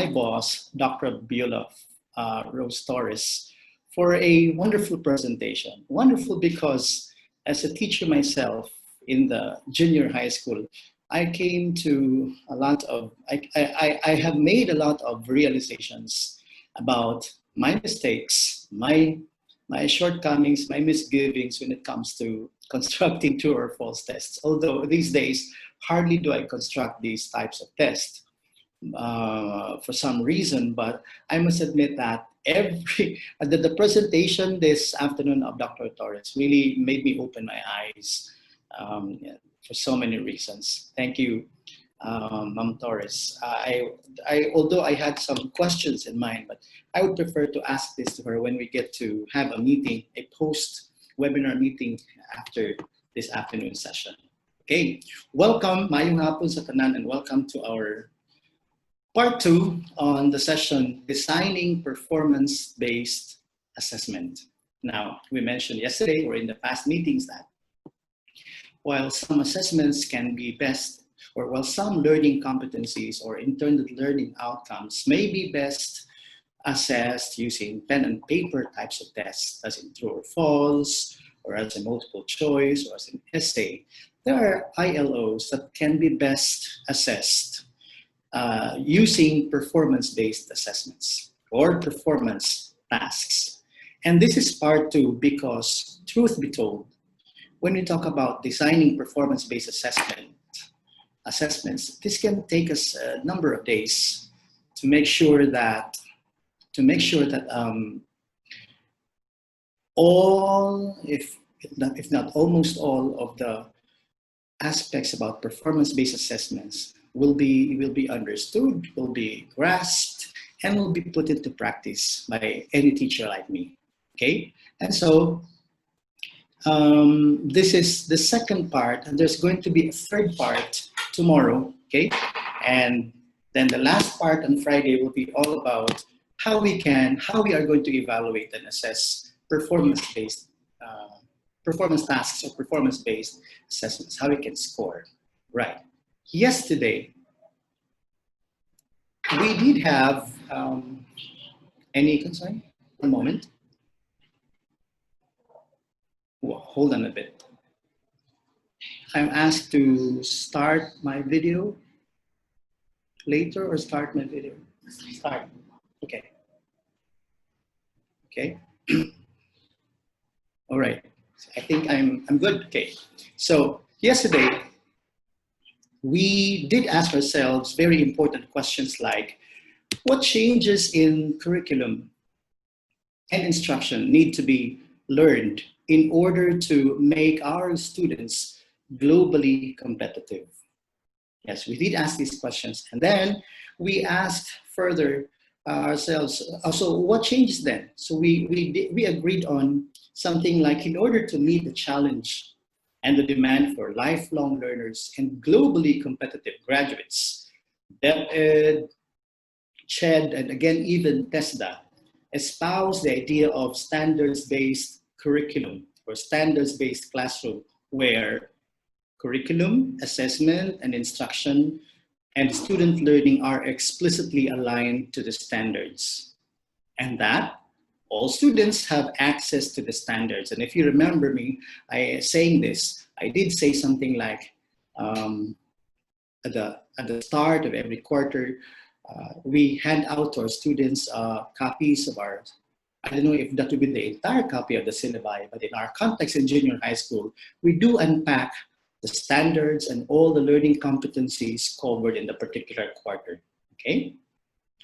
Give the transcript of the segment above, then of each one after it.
my boss, Dr. Biola Rose Torres, for a wonderful presentation. Wonderful because as a teacher myself in the junior high school, I came to a lot of, I have made a lot of realizations about my mistakes, my shortcomings, my misgivings when it comes to constructing true or false tests. Although these days, hardly do I construct these types of tests for some reason, but I must admit that the presentation this afternoon of Dr. Torres really made me open my eyes yeah, for so many reasons. Thank you, Ma'am Torres. Although I had some questions in mind, but I would prefer to ask this to her when we get to have a meeting, a post-webinar meeting after this afternoon session. Okay, welcome, mayong hapon sa tanan, and welcome to our part 2 on the session, Designing Performance-Based Assessment. Now, we mentioned yesterday or in the past meetings that while some assessments can be best, or while some learning competencies or intended learning outcomes may be best assessed using pen and paper types of tests, as in true or false, or as a multiple choice, or as an essay, there are ILOs that can be best assessed using performance-based assessments or performance tasks. And this is part 2 because, truth be told, when we talk about designing performance-based assessments, this can take us a number of days to make sure that all, if not almost all, of the aspects about performance-based assessments will be understood, will be grasped, and will be put into practice by any teacher like me. Okay, and so this is the second part, and there's going to be a third part tomorrow. Okay, and then the last part on Friday will be all about how we are going to evaluate and assess performance-based performance tasks or performance-based assessments, how we can score. Right. Yesterday, we did have any concern? One moment. Whoa, hold on a bit. I'm asked to start my video later or start my video? Start. Okay. Okay. All right. I think I'm good. Okay. So yesterday, we did ask ourselves very important questions like, what changes in curriculum and instruction need to be learned in order to make our students globally competitive? Yes, we did ask these questions. And then we asked further ourselves, so what changes then? So we agreed on something like, in order to meet the challenge and the demand for lifelong learners and globally competitive graduates, DepEd, CHED, and again, even TESDA espouse the idea of standards-based curriculum or standards-based classroom, where curriculum, assessment, and instruction and student learning are explicitly aligned to the standards, and that all students have access to the standards. And if you remember me saying this, I did say something like, at the start of every quarter, we hand out to our students copies of our, I don't know if that would be the entire copy of the syllabi, but in our context in junior high school, we do unpack the standards and all the learning competencies covered in the particular quarter, okay?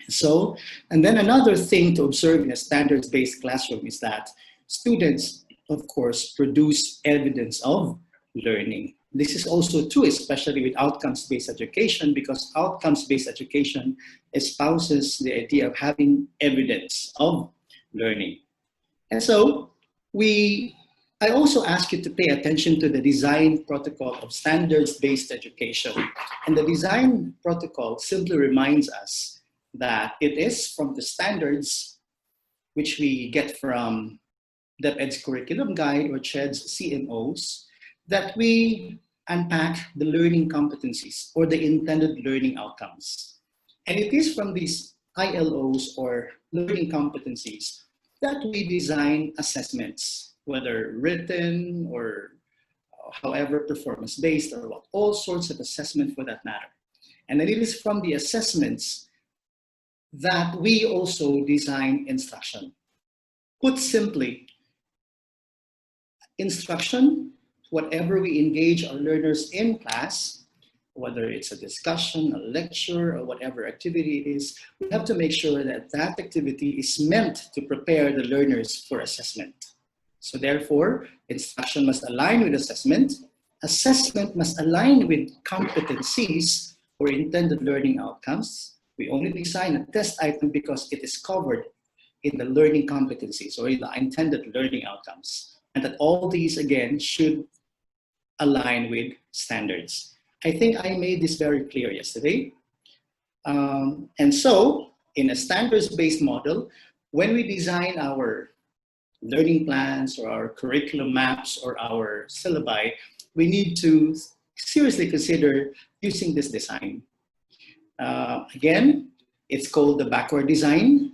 So, and then another thing to observe in a standards-based classroom is that students, of course, produce evidence of learning. This is also true, especially with outcomes-based education, because outcomes-based education espouses the idea of having evidence of learning. And so I also ask you to pay attention to the design protocol of standards-based education. And the design protocol simply reminds us that it is from the standards which we get from DepEd's curriculum guide or CHED's CMOs that we unpack the learning competencies or the intended learning outcomes. And it is from these ILOs or learning competencies that we design assessments, whether written or however performance-based or what, all sorts of assessment for that matter. And then it is from the assessments that we also design instruction. Put simply, instruction, whatever we engage our learners in class, whether it's a discussion, a lecture, or whatever activity it is, we have to make sure that that activity is meant to prepare the learners for assessment. So therefore, instruction must align with assessment. Assessment must align with competencies or intended learning outcomes. We only design a test item because it is covered in the learning competencies or in the intended learning outcomes. And that all these, again, should align with standards. I think I made this very clear yesterday. And so, in a standards-based model, when we design our learning plans or our curriculum maps or our syllabi, we need to seriously consider using this design. Again, it's called the backward design.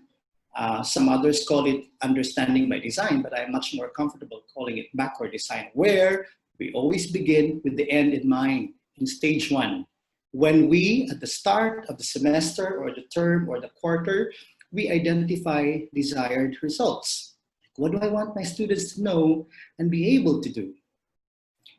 Some others call it understanding by design, but I'm much more comfortable calling it backward design, where we always begin with the end in mind in stage one. When we, at the start of the semester or the term or the quarter, we identify desired results. What do I want my students to know and be able to do?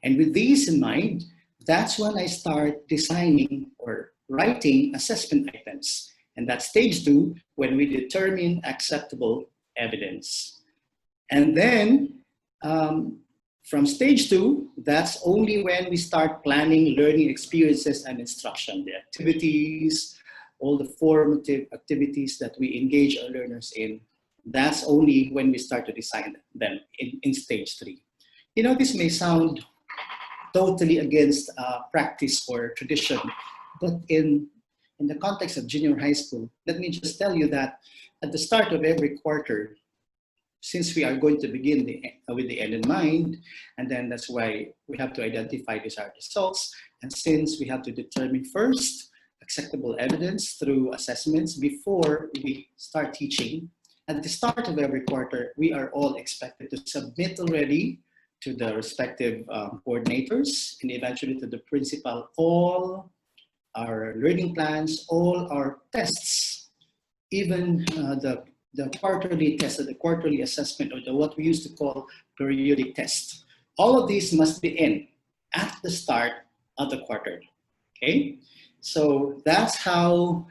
And with these in mind, that's when I start designing or writing assessment items. And that's stage two, when we determine acceptable evidence. And then from stage two, that's only when we start planning learning experiences and instruction, the activities, all the formative activities that we engage our learners in. That's only when we start to design them in stage three. You know, this may sound totally against practice or tradition, but in the context of junior high school, let me just tell you that at the start of every quarter, since we are going to begin with the end in mind, and then that's why we have to identify desired results, and since we have to determine first acceptable evidence through assessments before we start teaching, at the start of every quarter, we are all expected to submit already to the respective coordinators and eventually to the principal all our learning plans, all our tests, even the quarterly test, or the quarterly assessment, or what we used to call periodic test. All of these must be in at the start of the quarter, okay? So that's how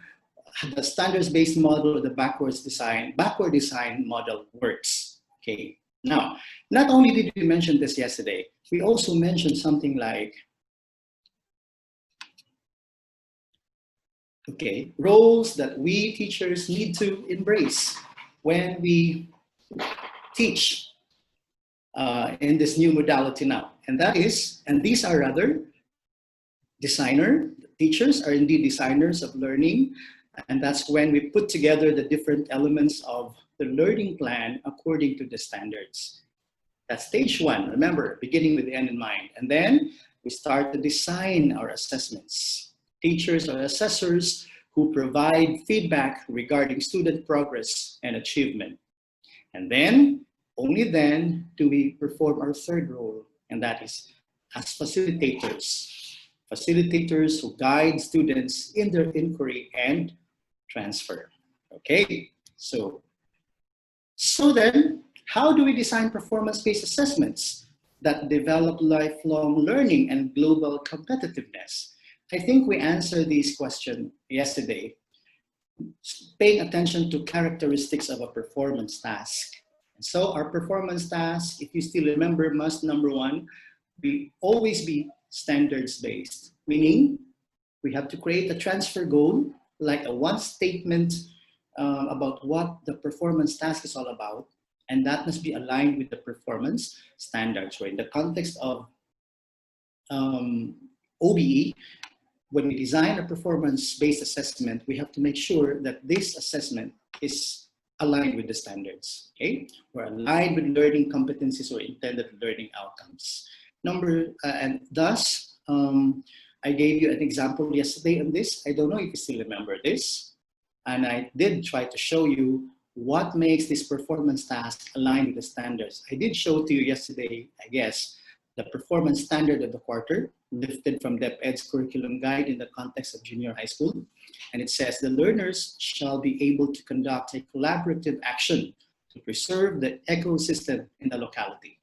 the standards-based model or the backward design model works, okay? Now, not only did we mention this yesterday, we also mentioned something like, okay, roles that we teachers need to embrace when we teach in this new modality now. And that is, and these are rather, teachers are indeed designers of learning. And that's when we put together the different elements of the learning plan according to the standards. That's stage one, remember, beginning with the end in mind. And then we start to design our assessments. Teachers are assessors who provide feedback regarding student progress and achievement. And then, only then, do we perform our third role, and that is as facilitators. Facilitators who guide students in their inquiry and transfer. Okay, so then, how do we design performance-based assessments that develop lifelong learning and global competitiveness? I think we answered these questions yesterday, paying attention to characteristics of a performance task. And so our performance task, if you still remember, must, number one, always be standards-based, meaning we have to create a transfer goal, like a one statement about what the performance task is all about, and that must be aligned with the performance standards. So in the context of OBE, when we design a performance-based assessment, we have to make sure that this assessment is aligned with the standards, okay? Or aligned with learning competencies or intended learning outcomes. And thus, I gave you an example yesterday on this. I don't know if you still remember this. And I did try to show you what makes this performance task align with the standards. I did show to you yesterday, I guess, the performance standard of the quarter, lifted from DepEd's curriculum guide in the context of junior high school. And it says the learners shall be able to conduct a collaborative action to preserve the ecosystem in the locality.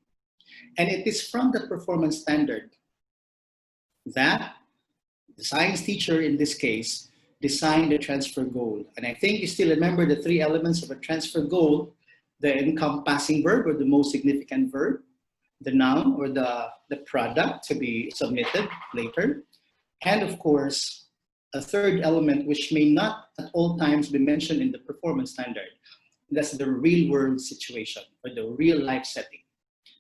And it is from the performance standard that the science teacher in this case designed the transfer goal. And I think you still remember the three elements of a transfer goal: the encompassing verb, or the most significant verb, the noun, or the product to be submitted later, and of course, a third element which may not at all times be mentioned in the performance standard. That's the real world situation, or the real life setting.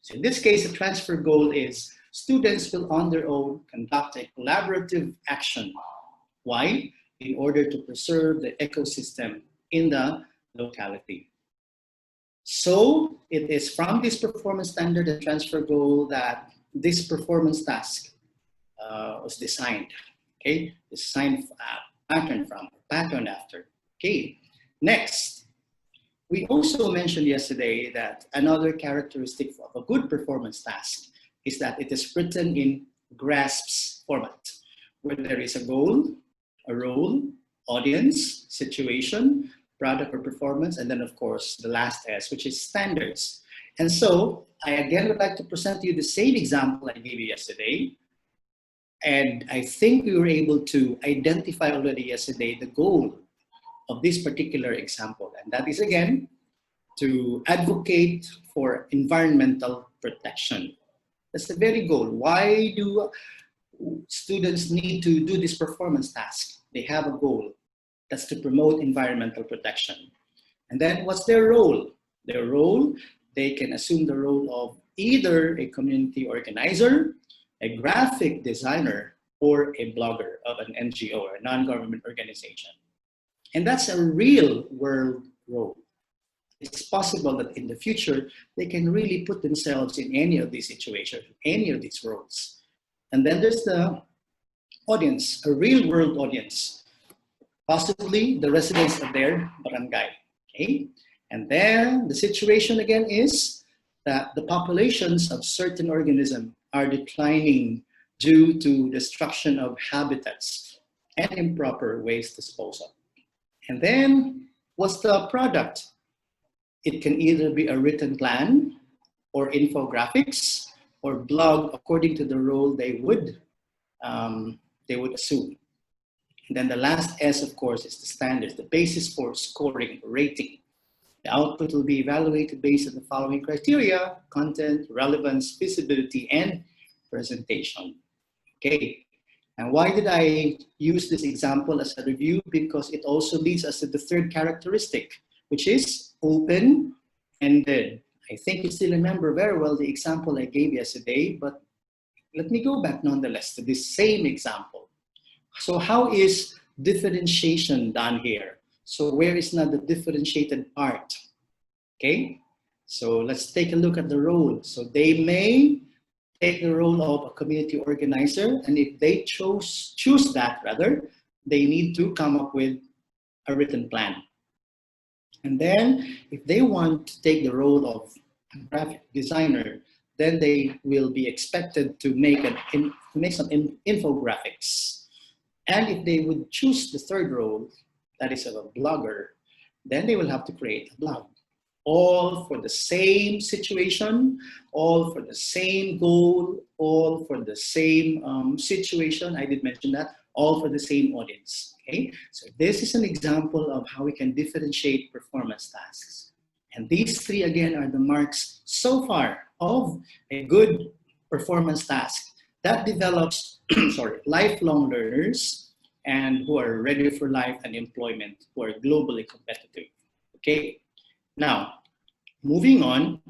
So in this case, the transfer goal is students will on their own conduct a collaborative action. Why? In order to preserve the ecosystem in the locality. So it is from this performance standard and transfer goal that this performance task was designed. Okay, designed patterned after. Okay, next, we also mentioned yesterday that another characteristic of a good performance task is that it is written in GRASPS format, where there is a goal, a role, audience, situation, product or performance, and then of course the last S, which is standards. And so I again would like to present to you the same example I gave you yesterday. And I think we were able to identify already yesterday the goal of this particular example. And that is again, to advocate for environmental protection. That's the very goal. Why do students need to do this performance task? They have a goal. That's to promote environmental protection. And then what's their role? Their role, they can assume the role of either a community organizer, a graphic designer, or a blogger of an NGO or a non-government organization. And that's a real world role. It's possible that in the future, they can really put themselves in any of these situations, any of these roles. And then there's the audience, a real world audience, possibly the residents of their barangay. Okay? And then the situation again is that the populations of certain organisms are declining due to destruction of habitats and improper waste disposal. And then what's the product? It can either be a written plan or infographics or blog according to the role they would assume. And then the last S, of course, is the standards, the basis for scoring, rating. The output will be evaluated based on the following criteria: content, relevance, visibility, and presentation. Okay, and why did I use this example as a review? Because it also leads us to the third characteristic, which is open-ended. I think you still remember very well the example I gave yesterday, but let me go back nonetheless to this same example. So how is differentiation done here? So where is now the differentiated part? Okay, so let's take a look at the role. So they may take the role of a community organizer, and if they choose that rather, they need to come up with a written plan. And then if they want to take the role of a graphic designer, then they will be expected to make some infographics. And if they would choose the third role, that is of a blogger, then they will have to create a blog. All for the same situation, all for the same goal, all for the same situation. I did mention that, all for the same audience. Okay, so this is an example of how we can differentiate performance tasks. And these three again are the marks so far of a good performance task that develops lifelong learners and who are ready for life and employment, who are globally competitive. Okay, now moving on,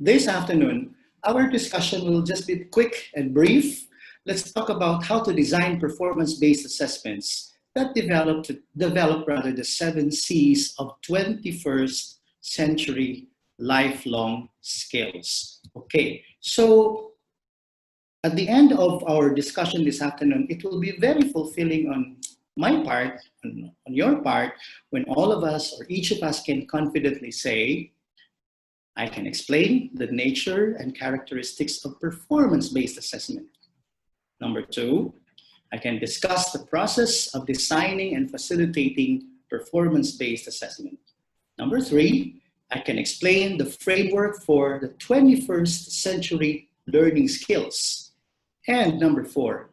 this afternoon, our discussion will just be quick and brief. Let's talk about how to design performance-based assessments that develop the 7 C's of 21st century lifelong skills. Okay, so at the end of our discussion this afternoon, it will be very fulfilling on my part, on your part, when all of us or each of us can confidently say, I can explain the nature and characteristics of performance-based assessment. Number two, I can discuss the process of designing and facilitating performance-based assessment. Number three, I can explain the framework for the 21st century learning skills. And number four,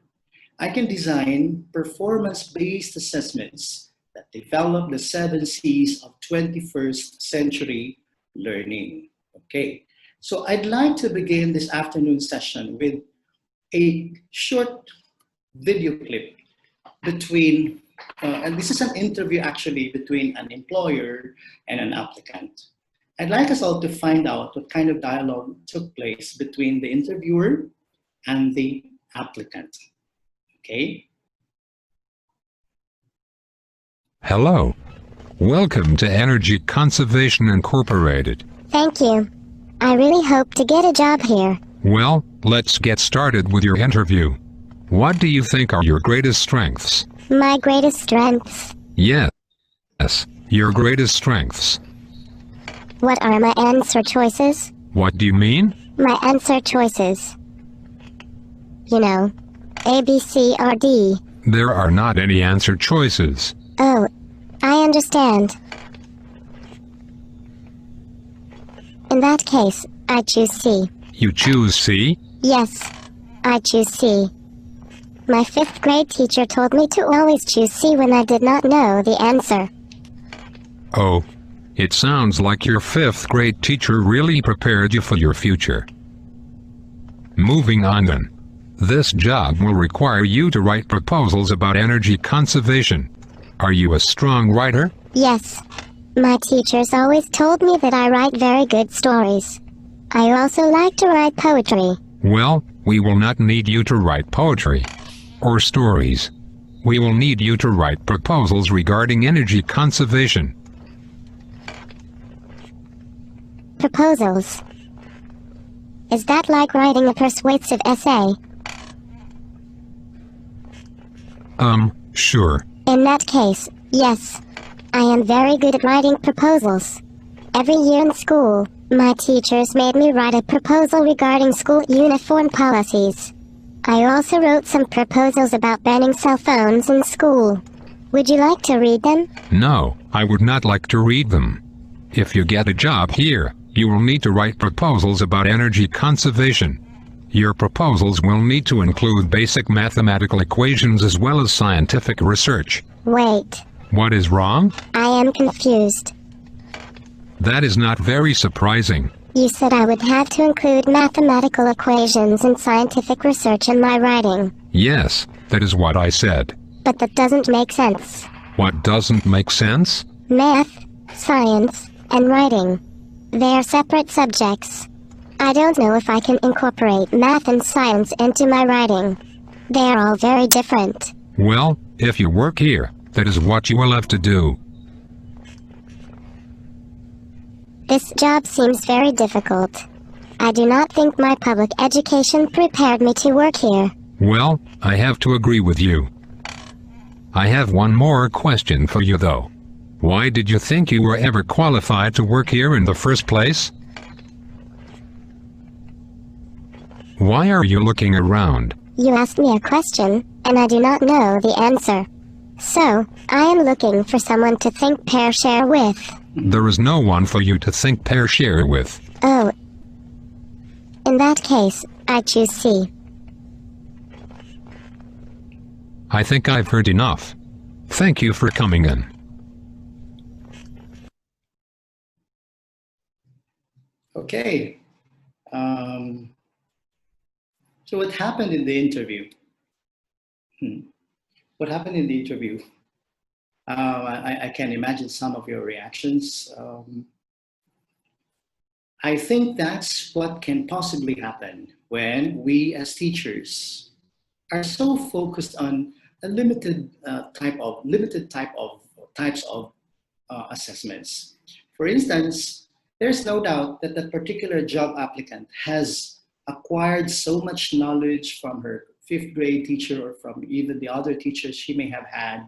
I can design performance-based assessments that develop the 7 C's of 21st century learning. Okay, so I'd like to begin this afternoon session with a short video clip between, and this is an interview actually between an employer and an applicant. I'd like us all to find out what kind of dialogue took place between the interviewer and the applicant. Okay? Hello. Welcome to Energy Conservation Incorporated. Thank you. I really hope to get a job here. Well, let's get started with your interview. What do you think are your greatest strengths? My greatest strengths. Yes, your greatest strengths. What are my answer choices? What do you mean? My answer choices. You know, A, B, C, or D. There are not any answer choices. Oh, I understand. In that case, I choose C. You choose C? Yes, I choose C. My 5th grade teacher told me to always choose C when I did not know the answer. Oh, it sounds like your 5th grade teacher really prepared you for your future. Moving on then. This job will require you to write proposals about energy conservation. Are you a strong writer? Yes. My teachers always told me that I write very good stories. I also like to write poetry. Well, we will not need you to write poetry or stories. We will need you to write proposals regarding energy conservation. Proposals. Is that like writing a persuasive essay? Sure. In that case, yes. I am very good at writing proposals. Every year in school, my teachers made me write a proposal regarding school uniform policies. I also wrote some proposals about banning cell phones in school. Would you like to read them? No, I would not like to read them. If you get a job here, you will need to write proposals about energy conservation. Your proposals will need to include basic mathematical equations as well as scientific research. Wait. What is wrong? I am confused. That is not very surprising. You said I would have to include mathematical equations and scientific research in my writing. Yes, that is what I said. But that doesn't make sense. What doesn't make sense? Math, science, and writing. They are separate subjects. I don't know if I can incorporate math and science into my writing. They are all very different. Well, if you work here, that is what you will have to do. This job seems very difficult. I do not think my public education prepared me to work here. Well, I have to agree with you. I have one more question for you though. Why did you think you were ever qualified to work here in the first place? Why are you looking around? You asked me a question, and I do not know the answer. So, I am looking for someone to think pair share with. There is no one for you to think pair share with. Oh. In that case, I choose C. I think I've heard enough. Thank you for coming in. Okay. So what happened in the interview? What happened in the interview? I can imagine some of your reactions. I think that's what can possibly happen when we as teachers are so focused on a types of assessments. For instance, there's no doubt that that particular job applicant has acquired so much knowledge from her 5th grade teacher or from even the other teachers she may have had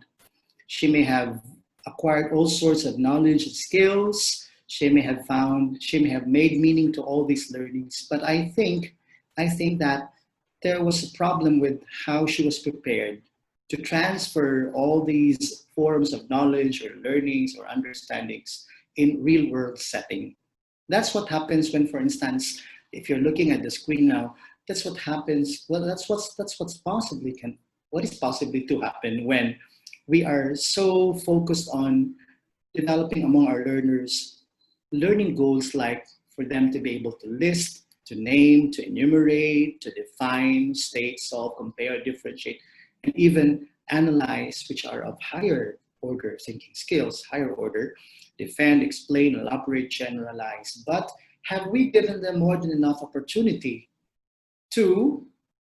She may have acquired all sorts of knowledge and skills. She may have made meaning to all these learnings. But I think that there was a problem with how she was prepared to transfer all these forms of knowledge or learnings or understandings in real world setting. That's what happens when, for instance, if you're looking at the screen now, that's what happens. Well, what is possibly to happen when we are so focused on developing among our learners learning goals, like for them to be able to list, to name, to enumerate, to define, state, solve, compare, differentiate, and even analyze, which are of higher order thinking skills, higher order, defend, explain, elaborate, generalize. But have we given them more than enough opportunity to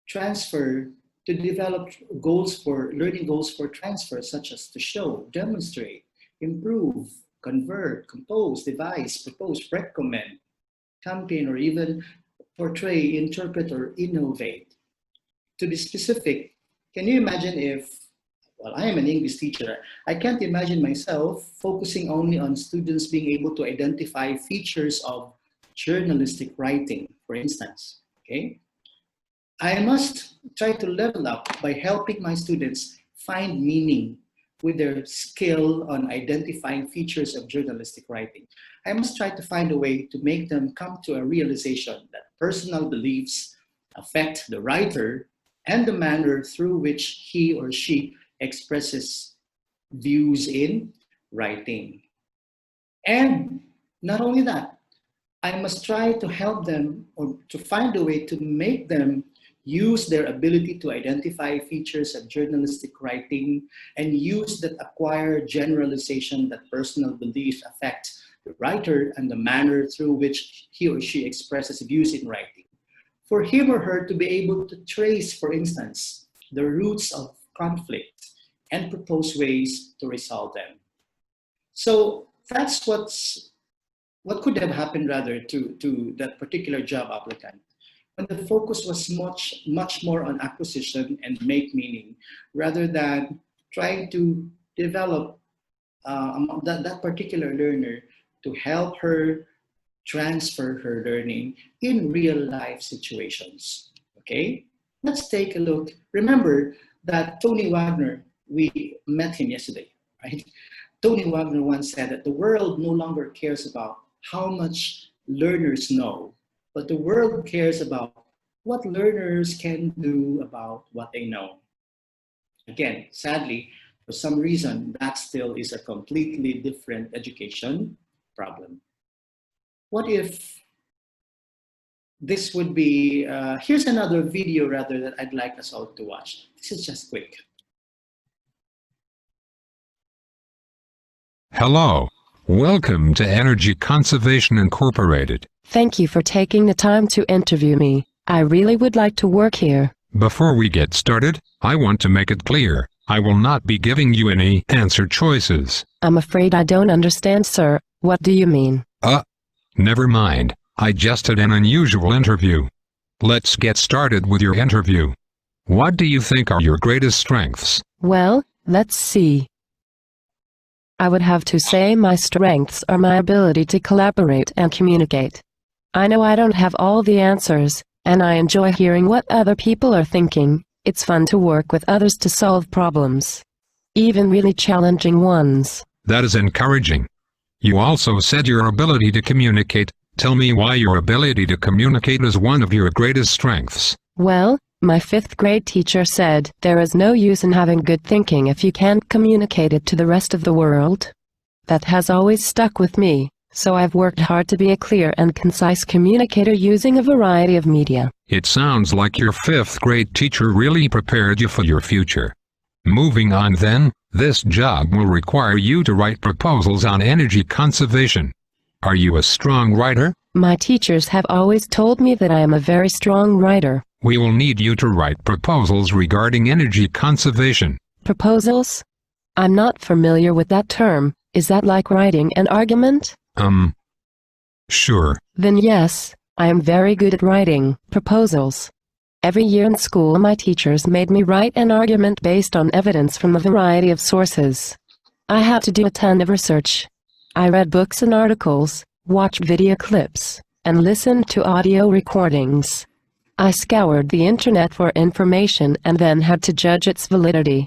transfer, to develop learning goals for transfer, such as to show, demonstrate, improve, convert, compose, devise, propose, recommend, campaign, or even portray, interpret, or innovate? To be specific, can you imagine if, well, I am an English teacher, I can't imagine myself focusing only on students being able to identify features of journalistic writing, for instance, okay? I must try to level up by helping my students find meaning with their skill on identifying features of journalistic writing. I must try to find a way to make them come to a realization that personal beliefs affect the writer and the manner through which he or she expresses views in writing. And not only that, I must try to help them, or to find a way to make them use their ability to identify features of journalistic writing and use that acquired generalization that personal beliefs affect the writer and the manner through which he or she expresses views in writing. For him or her to be able to trace, for instance, the roots of conflict and propose ways to resolve them. So that's what could have happened rather to that particular job applicant, when the focus was much more on acquisition and make meaning, rather than trying to develop that particular learner to help her transfer her learning in real life situations. Okay, let's take a look. Remember that Tony Wagner, we met him yesterday, right? Tony Wagner once said that the world no longer cares about how much learners know, but the world cares about what learners can do about what they know. Again, sadly, for some reason, that still is a completely different education problem. What if this would be, here's another video rather that I'd like us all to watch. This is just quick. Hello. Welcome to Energy Conservation Incorporated. Thank you for taking the time to interview me. I really would like to work here. Before we get started, I want to make it clear, I will not be giving you any answer choices. I'm afraid I don't understand, sir. What do you mean? Never mind. I just had an unusual interview. Let's get started with your interview. What do you think are your greatest strengths? Well, let's see. I would have to say my strengths are my ability to collaborate and communicate. I know I don't have all the answers, and I enjoy hearing what other people are thinking. It's fun to work with others to solve problems, even really challenging ones. That is encouraging. You also said your ability to communicate. Tell me why your ability to communicate is one of your greatest strengths. Well, my 5th grade teacher said, there is no use in having good thinking if you can't communicate it to the rest of the world. That has always stuck with me, so I've worked hard to be a clear and concise communicator using a variety of media. It sounds like your 5th grade teacher really prepared you for your future. Moving on then, this job will require you to write proposals on energy conservation. Are you a strong writer? My teachers have always told me that I am a very strong writer. We will need you to write proposals regarding energy conservation. Proposals? I'm not familiar with that term. Is that like writing an argument? Sure. Then yes, I am very good at writing proposals. Every year in school, my teachers made me write an argument based on evidence from a variety of sources. I had to do a ton of research. I read books and articles, watched video clips, and listened to audio recordings. I scoured the internet for information and then had to judge its validity.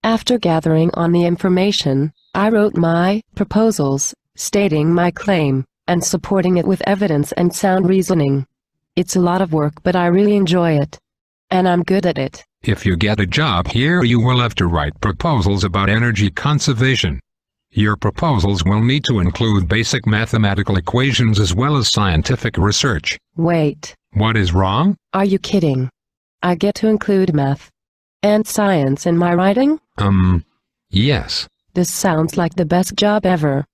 After gathering on the information, I wrote my proposals, stating my claim, and supporting it with evidence and sound reasoning. It's a lot of work, but I really enjoy it. And I'm good at it. If you get a job here, you will have to write proposals about energy conservation. Your proposals will need to include basic mathematical equations as well as scientific research. Wait. What is wrong? Are you kidding? I get to include math and science in my writing? Yes. This sounds like the best job ever.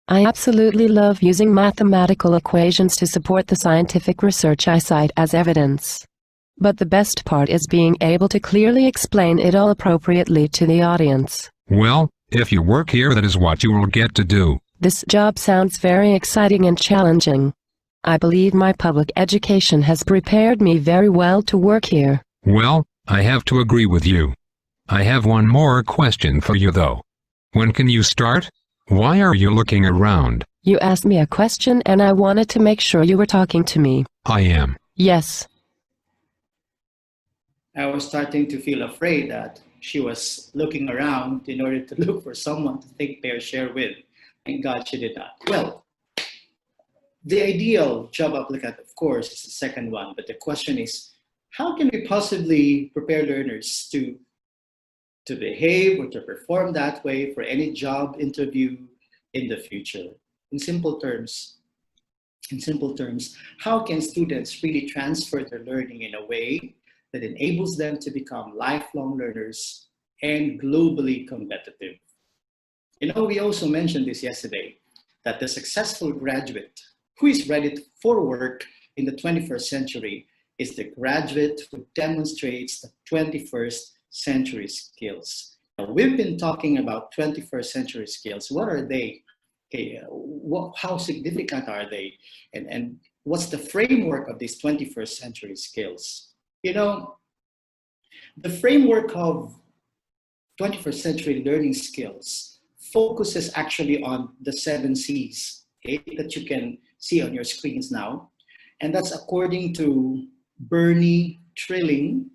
I absolutely love using mathematical equations to support the scientific research I cite as evidence. But the best part is being able to clearly explain it all appropriately to the audience. Well, if you work here, that is what you will get to do. This job sounds very exciting and challenging. I believe my public education has prepared me very well to work here. Well, I have to agree with you. I have one more question for you though. When can you start? Why are you looking around? You asked me a question and I wanted to make sure you were talking to me. I am. Yes. I was starting to feel afraid that she was looking around in order to look for someone to take their share with. Thank God she did not. Well, the ideal job applicant, of course, is the second one. But the question is, how can we possibly prepare learners to behave or to perform that way for any job interview in the future? In simple terms, how can students really transfer their learning in a way that enables them to become lifelong learners and globally competitive? You know, we also mentioned this yesterday, that the successful graduate who is ready for work in the 21st century is the graduate who demonstrates the 21st century skills. Now, we've been talking about 21st century skills. What are they? Okay, how significant are they? And what's the framework of these 21st century skills? You know, the framework of 21st century learning skills focuses actually on the 7 C's, okay, that you can see on your screens now. And that's according to Bernie Trilling,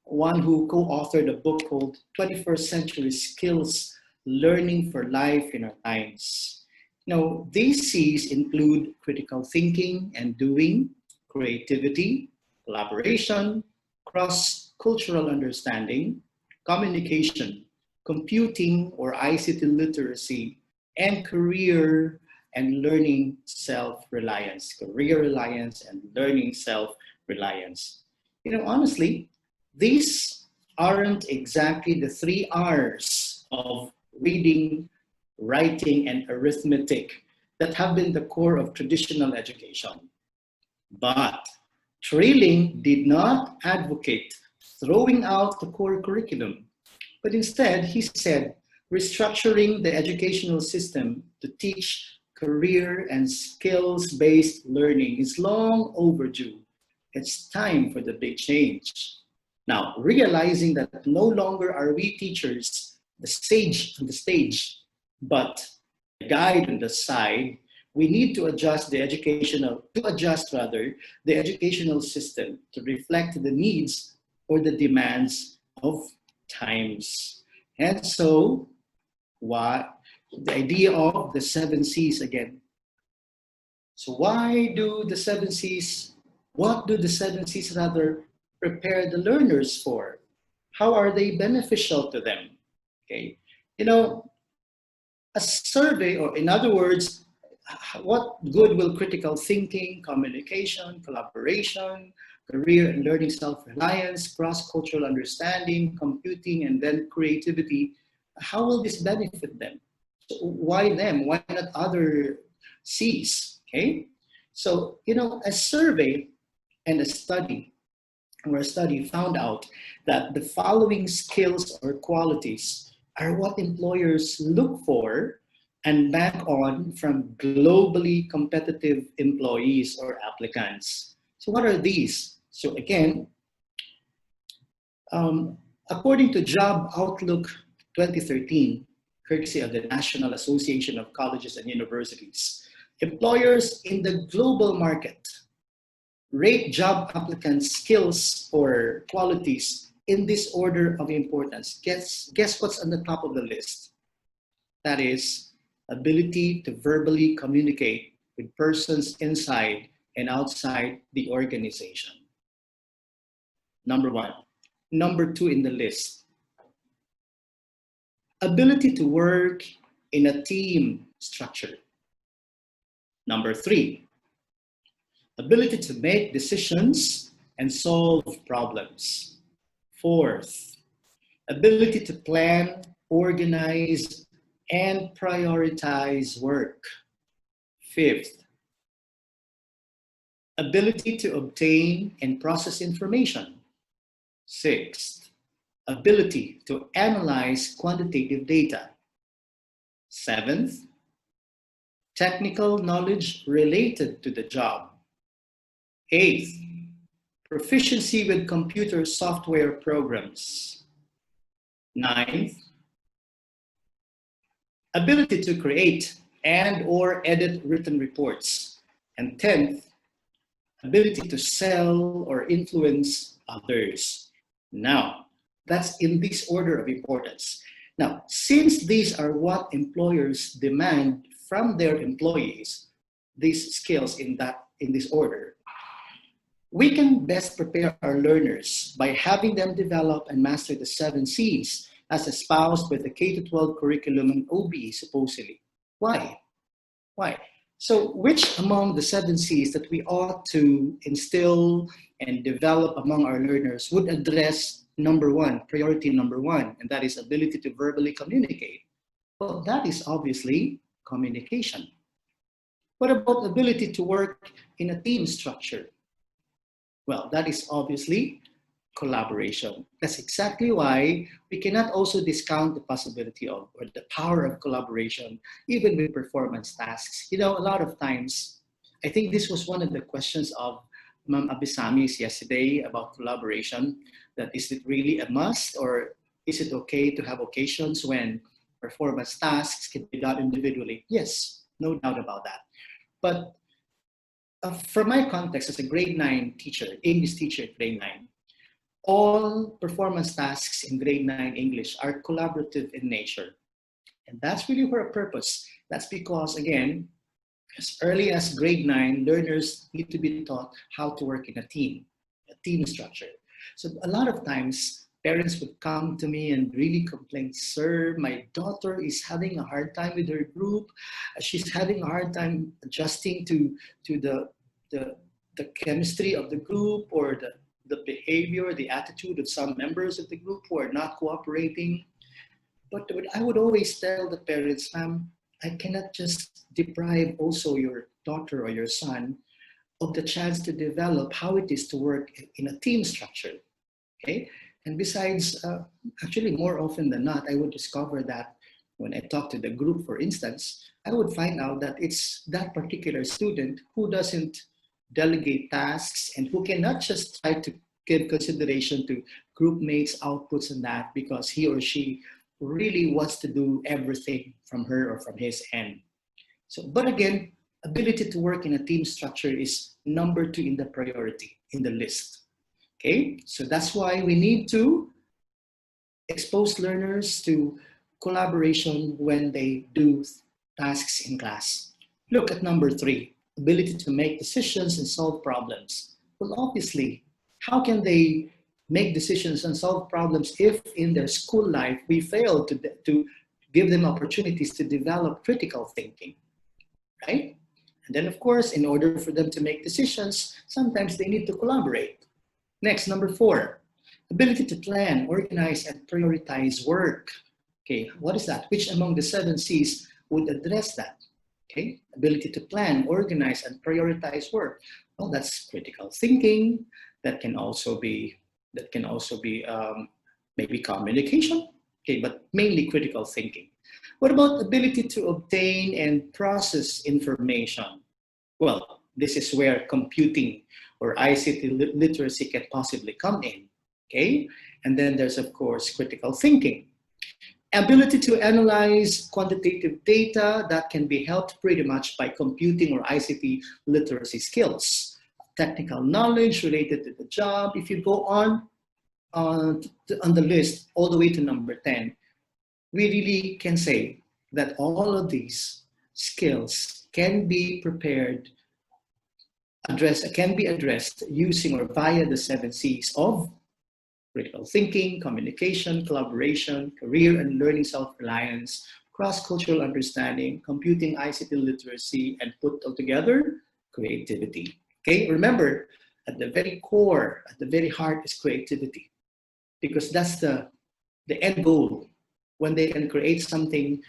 one who co-authored a book called 21st Century Skills, Learning for Life in Our Times. Now, these C's include critical thinking and doing, creativity, collaboration, cross-cultural understanding, communication, computing or ICT literacy, and career and learning self-reliance. Career reliance and learning self-reliance. You know, honestly, these aren't exactly the 3 R's of reading, writing, and arithmetic that have been the core of traditional education. But Trilling did not advocate throwing out the core curriculum, but instead he said restructuring the educational system to teach career and skills-based learning is long overdue. It's time for the big change. Now, realizing that no longer are we teachers the sage on the stage, but the guide on the side, we need to adjust the educational system to reflect the needs or the demands of times. And so, the idea of the 7 C's again. So why do the 7 C's, what do the 7 C's rather prepare the learners for? How are they beneficial to them? Okay, you know, a survey, or in other words, what good will critical thinking, communication, collaboration, career and learning self-reliance, cross-cultural understanding, computing, and then creativity, how will this benefit them? So why them? Why not other C's? Okay, so, you know, a survey and a study found out that the following skills or qualities are what employers look for and bank on from globally competitive employees or applicants. So what are these? So again, According to Job Outlook 2013, courtesy of the National Association of Colleges and Universities, employers in the global market rate job applicants' skills or qualities in this order of importance. Guess what's on the top of the list? That is ability to verbally communicate with persons inside and outside the organization. Number one. Number two in the list, ability to work in a team structure. Number three, ability to make decisions and solve problems. Fourth, ability to plan, organize, and prioritize work. Fifth, ability to obtain and process information. Sixth, ability to analyze quantitative data. Seventh, technical knowledge related to the job. Eighth, proficiency with computer software programs. Ninth, ability to create and or edit written reports. And 10th, ability to sell or influence others. Now, that's in this order of importance. Now, since these are what employers demand from their employees, these skills in this order, we can best prepare our learners by having them develop and master the 7 C's as espoused with the K-12 curriculum and OBE supposedly. Why? Why? So which among the 7 C's that we ought to instill and develop among our learners would address number one, priority number one, and that is ability to verbally communicate? Well, that is obviously communication. What about ability to work in a team structure? Well, that is obviously collaboration. That's exactly why we cannot also discount the possibility of, or the power of collaboration, even with performance tasks. You know, a lot of times, I think this was one of the questions of Ma'am Abisami's yesterday about collaboration, that is it really a must, or is it okay to have occasions when performance tasks can be done individually? Yes, no doubt about that. But from my context as a grade 9 teacher, English teacher at grade 9, all performance tasks in grade 9 English are collaborative in nature. And that's really for a purpose. That's because, again, as early as grade 9, learners need to be taught how to work in a team structure. So a lot of times, parents would come to me and really complain, "Sir, my daughter is having a hard time with her group. She's having a hard time adjusting to the chemistry of the group, or the behavior, the attitude of some members of the group who are not cooperating." But I would always tell the parents, "Ma'am, I cannot just deprive also your daughter or your son of the chance to develop how it is to work in a team structure." Okay? And besides, actually more often than not, I would discover that when I talk to the group, for instance, I would find out that it's that particular student who doesn't delegate tasks and who cannot just try to give consideration to group mates' outputs and that, because he or she really wants to do everything from her or from his end. So, but again, ability to work in a team structure is number 2 in the priority, in the list. Okay, so that's why we need to expose learners to collaboration when they do tasks in class. Look at number 3, ability to make decisions and solve problems. Well, obviously, how can they make decisions and solve problems if in their school life we fail to give them opportunities to develop critical thinking, right? And then, of course, in order for them to make decisions, sometimes they need to collaborate. Next, number 4, ability to plan, organize, and prioritize work. Okay, what is that? Which among the 7 C's would address that? Okay, ability to plan, organize, and prioritize work. Well, that's critical thinking. That can also be maybe communication. Okay, but mainly critical thinking. What about ability to obtain and process information? Well, this is where computing or ICT literacy can possibly come in. Okay, And then there's, of course, critical thinking. Ability to analyze quantitative data that can be helped pretty much by computing or ICT literacy skills. Technical knowledge related to the job. If you go on the list all the way to number 10, we really can say that all of these skills can be prepared, can be addressed using or via the 7 C's of critical thinking, communication, collaboration, career and learning self-reliance, cross-cultural understanding, computing ICT literacy, and put all together, creativity. Okay, remember, at the very core, at the very heart is creativity, because that's the end goal, when they can create something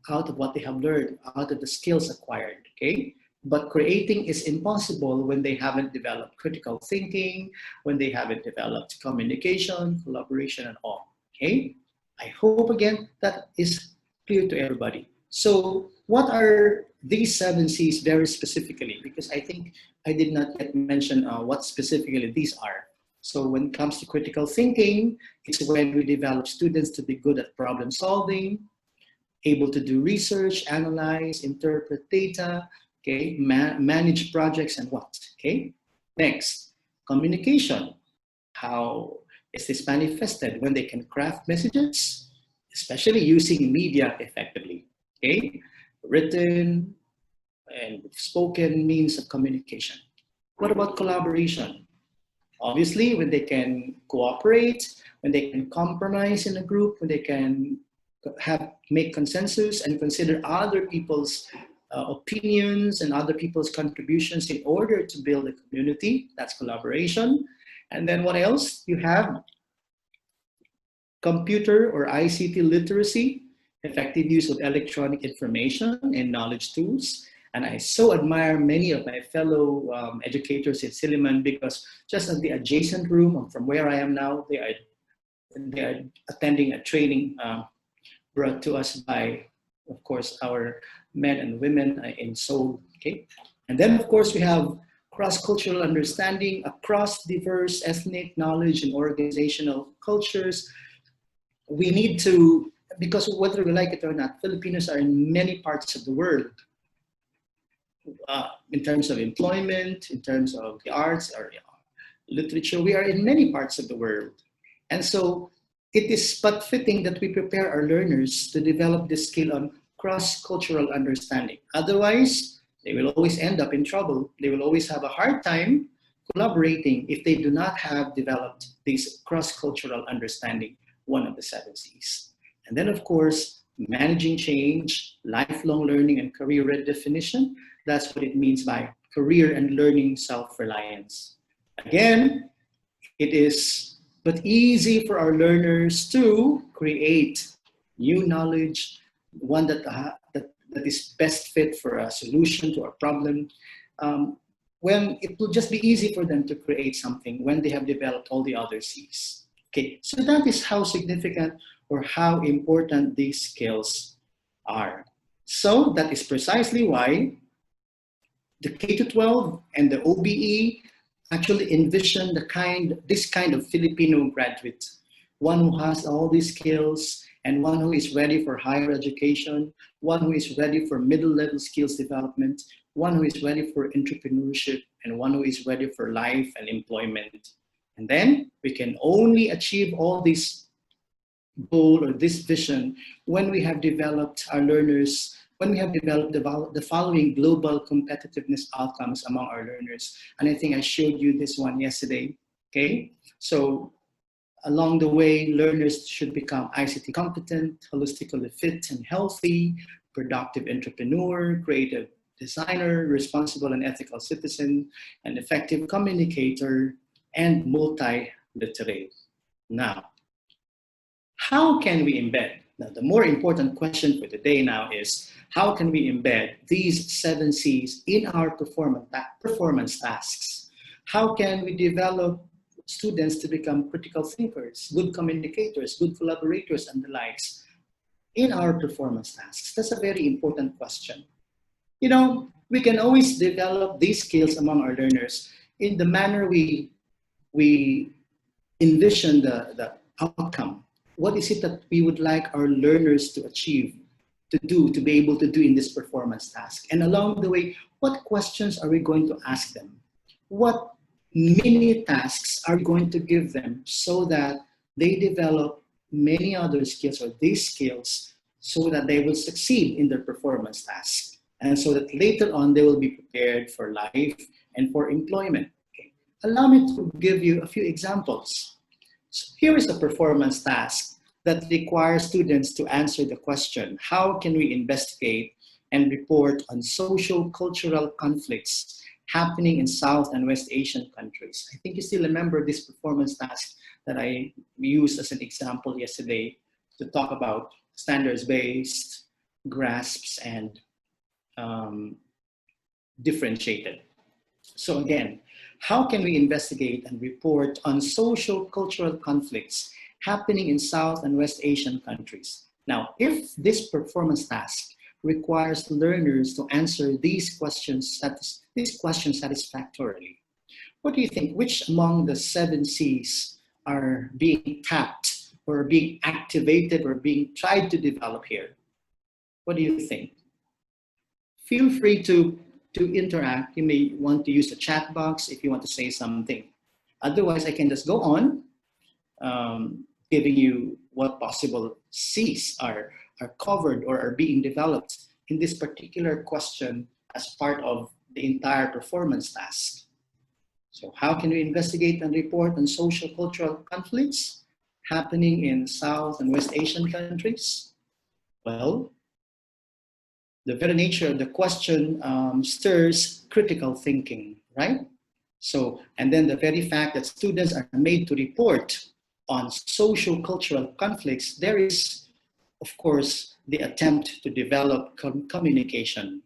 out of what they have learned, out of the skills acquired, okay? But creating is impossible when they haven't developed critical thinking, when they haven't developed communication, collaboration, and all, okay? I hope, again, that is clear to everybody. So what are these 7 C's very specifically? Because I think I did not yet mention what specifically these are. So when it comes to critical thinking, it's when we develop students to be good at problem solving, able to do research, analyze, interpret data, okay, manage projects and what, okay? Next, communication. How is this manifested? When they can craft messages, especially using media effectively, okay? Written and spoken means of communication. What about collaboration? Obviously, when they can cooperate, when they can compromise in a group, when they can make consensus and consider other people's opinions and other people's contributions in order to build a community, that's collaboration. And then what else? You have computer or ICT literacy, effective use of electronic information and knowledge tools. And I so admire many of my fellow educators in Silliman, because just in the adjacent room from where I am now, they are attending a training brought to us by, of course, our men and women in Seoul, okay? And then, of course, we have cross-cultural understanding across diverse ethnic knowledge and organizational cultures. We need to, because whether we like it or not, Filipinos are in many parts of the world. In terms of employment, in terms of the arts or literature, we are in many parts of the world. And so it is but fitting that we prepare our learners to develop this skill on cross-cultural understanding. Otherwise, they will always end up in trouble. They will always have a hard time collaborating if they do not have developed this cross-cultural understanding, one of the 7 C's. And then, of course, managing change, lifelong learning, and career redefinition. That's what it means by career and learning self-reliance. Again, it is but easy for our learners to create new knowledge, one that is best fit for a solution to a problem, when it will just be easy for them to create something when they have developed all the other C's. Okay, so that is how significant or how important these skills are. So that is precisely why the K-12 and the OBE actually envision this kind of Filipino graduate, one who has all these skills and one who is ready for higher education, one who is ready for middle-level skills development, one who is ready for entrepreneurship, and one who is ready for life and employment. And then we can only achieve all this goal or this vision when we have developed our learners, when we have developed the following global competitiveness outcomes among our learners. And I think I showed you this one yesterday, okay? So along the way, learners should become ICT competent, holistically fit and healthy, productive entrepreneur, creative designer, responsible and ethical citizen, an effective communicator, and multi-literate. Now, how can we embed? Now, the more important question for today now is, how can we embed these 7 C's in our performance tasks? How can we develop students to become critical thinkers, good communicators, good collaborators, and the likes in our performance tasks? That's a very important question. You know, we can always develop these skills among our learners in the manner we envision outcome? What is it that we would like our learners to achieve, to do, to be able to do in this performance task? And along the way, what questions are we going to ask them? What mini tasks are we going to give them so that they develop many other skills, or these skills, so that they will succeed in their performance task, and so that later on they will be prepared for life and for employment. Okay. Allow me to give you a few examples. So here is a performance task that requires students to answer the question, how can we investigate and report on social cultural conflicts happening in South and West Asian countries? I think you still remember this performance task that I used as an example yesterday to talk about standards-based, grasps, and differentiated. So again, how can we investigate and report on social cultural conflicts happening in South and West Asian countries? Now, if this performance task requires learners to answer these questions satisfactorily, what do you think? Which among the 7 C's are being tapped or being activated or being tried to develop here? What do you think? Feel free to interact. You may want to use the chat box if you want to say something. Otherwise, I can just go on giving you what possible C's are covered or are being developed in this particular question as part of the entire performance task. So how can we investigate and report on social cultural conflicts happening in South and West Asian countries? Well, the very nature of the question stirs critical thinking, right? So, and then the very fact that students are made to report on social cultural conflicts, there is, of course, the attempt to develop communication,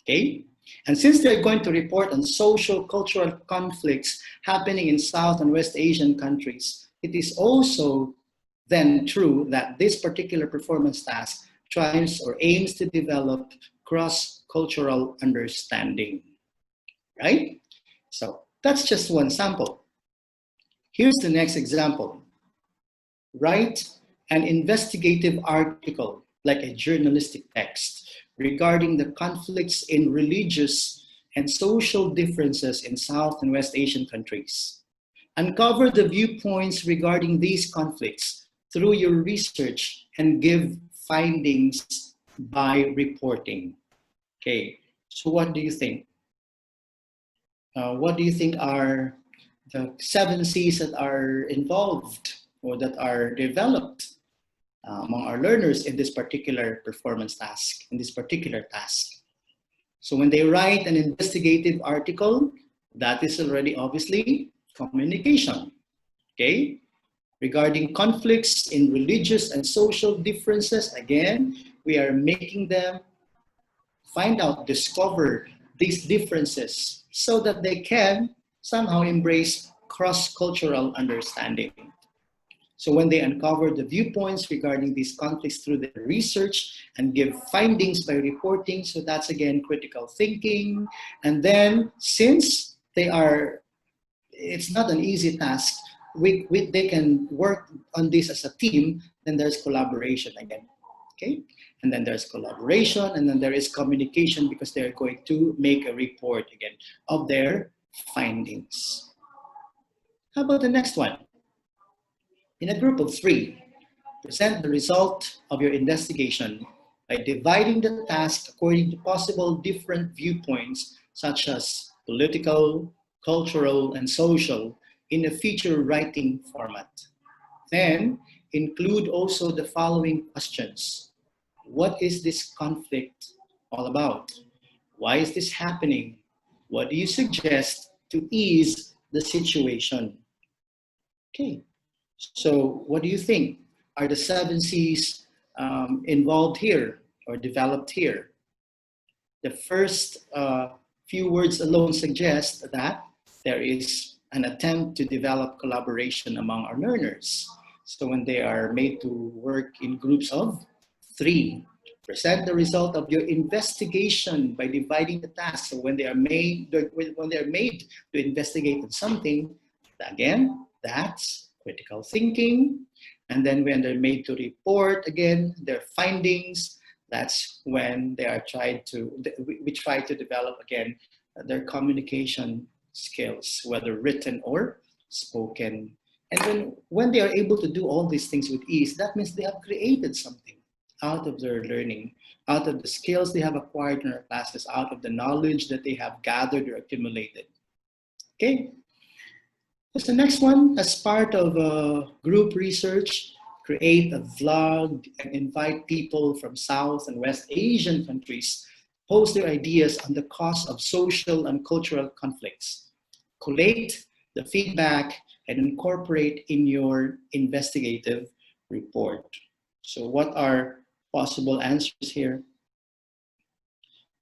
okay? And since they're going to report on social cultural conflicts happening in South and West Asian countries, it is also then true that this particular performance task tries or aims to develop cross-cultural understanding, right? So that's just one sample. Here's the next example. Write an investigative article, like a journalistic text, regarding the conflicts in religious and social differences in South and West Asian countries. Uncover the viewpoints regarding these conflicts through your research and give findings by reporting. Okay, so what do you think? What do you think are the 7 C's that are involved or that are developed among our learners in this particular performance task, in this particular task? So when they write an investigative article, that is already obviously communication, okay? Regarding conflicts in religious and social differences, again, we are making them find out, discover these differences so that they can somehow embrace cross-cultural understanding. So when they uncover the viewpoints regarding these conflicts through their research and give findings by reporting, so that's again critical thinking. And then since they are, it's not an easy task, they can work on this as a team, then there's collaboration again, okay? And then there's collaboration, and then there is communication because they're going to make a report again of their findings. How about the next one? In a group of 3, present the result of your investigation by dividing the task according to possible different viewpoints, such as political, cultural, and social, in a feature writing format. Then include also the following questions. What is this conflict all about? Why is this happening? What do you suggest to ease the situation? Okay, so what do you think are the 7 C's involved here or developed here? The first few words alone suggest that there is an attempt to develop collaboration among our learners. So when they are made to work in groups of 3, present the result of your investigation by dividing the task. So when they are made to investigate on something, again, that's critical thinking, and then when they're made to report again their findings, that's when they are we try to develop again their communication skills, whether written or spoken. And when they are able to do all these things with ease, that means they have created something out of their learning, out of the skills they have acquired in our classes, out of the knowledge that they have gathered or accumulated. Okay. What's the next one? As part of group research, create a vlog and invite people from South and West Asian countries, post their ideas on the cause of social and cultural conflicts. Collate the feedback and incorporate in your investigative report. So what are possible answers here?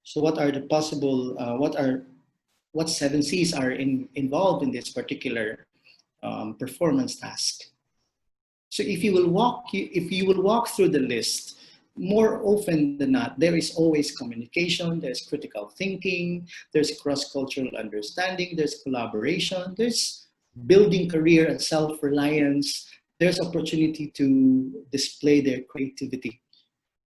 So what are the possible, what 7 C's are involved in this particular performance task? So if you will walk through the list, more often than not, there is always communication, there's critical thinking, there's cross-cultural understanding, there's collaboration, there's building career and self-reliance, there's opportunity to display their creativity.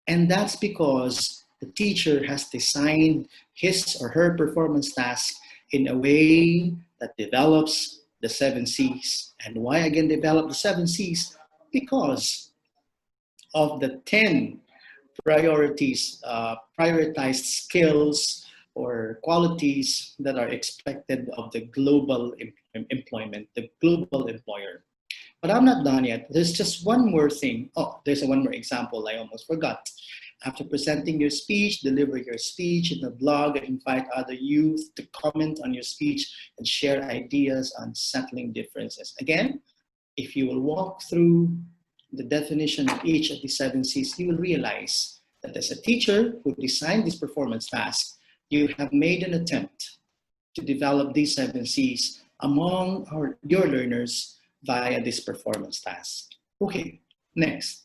And that's because the teacher has designed his or her performance task in a way that develops the 7 C's. And why again develop the 7 C's? Because of the 10 priorities, prioritized skills or qualities that are expected of the global employment, the global employer. But I'm not done yet. There's just one more thing. Oh, there's one more example I almost forgot. After presenting your speech, deliver your speech in the blog and invite other youth to comment on your speech and share ideas on settling differences. Again, if you will walk through the definition of each of the 7 C's, you will realize that as a teacher who designed this performance task, you have made an attempt to develop these 7 C's among your learners via this performance task. Okay, next.